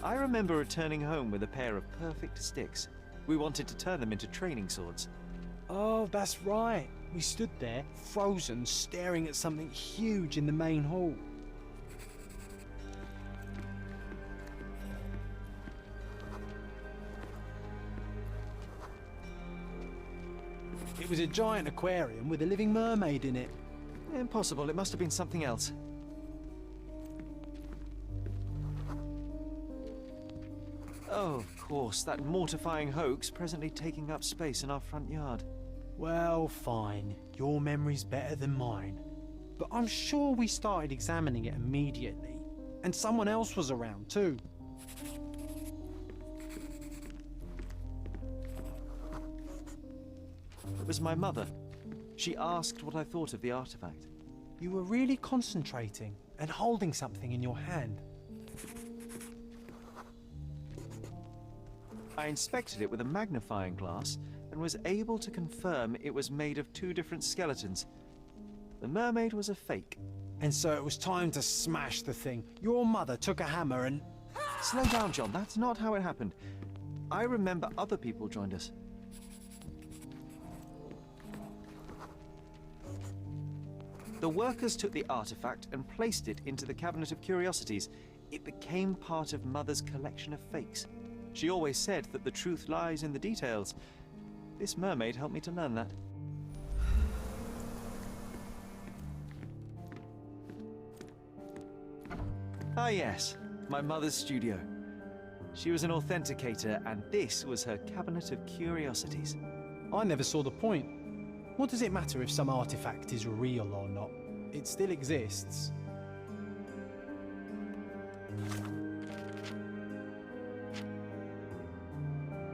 I remember returning home with a pair of perfect sticks. We wanted to turn them into training swords. Oh, that's right. We stood there, frozen, staring at something huge in the main hall. It was a giant aquarium with a living mermaid in it. Impossible, it must have been something else. Oh, of course, that mortifying hoax presently taking up space in our front yard. Well, fine. Your memory's better than mine. But I'm sure we started examining it immediately. And someone else was around too. It was my mother. She asked what I thought of the artifact. You were really concentrating and holding something in your hand. I inspected it with a magnifying glass and was able to confirm it was made of two different skeletons. The mermaid was a fake. And so it was time to smash the thing. Your mother took a hammer and... Slow down, John. That's not how it happened. I remember other people joined us. The workers took the artifact and placed it into the Cabinet of Curiosities. It became part of Mother's collection of fakes. She always said that the truth lies in the details. This mermaid helped me to learn that. Ah yes, my mother's studio. She was an authenticator, and this was her Cabinet of Curiosities. I never saw the point. What does it matter if some artifact is real or not? It still exists.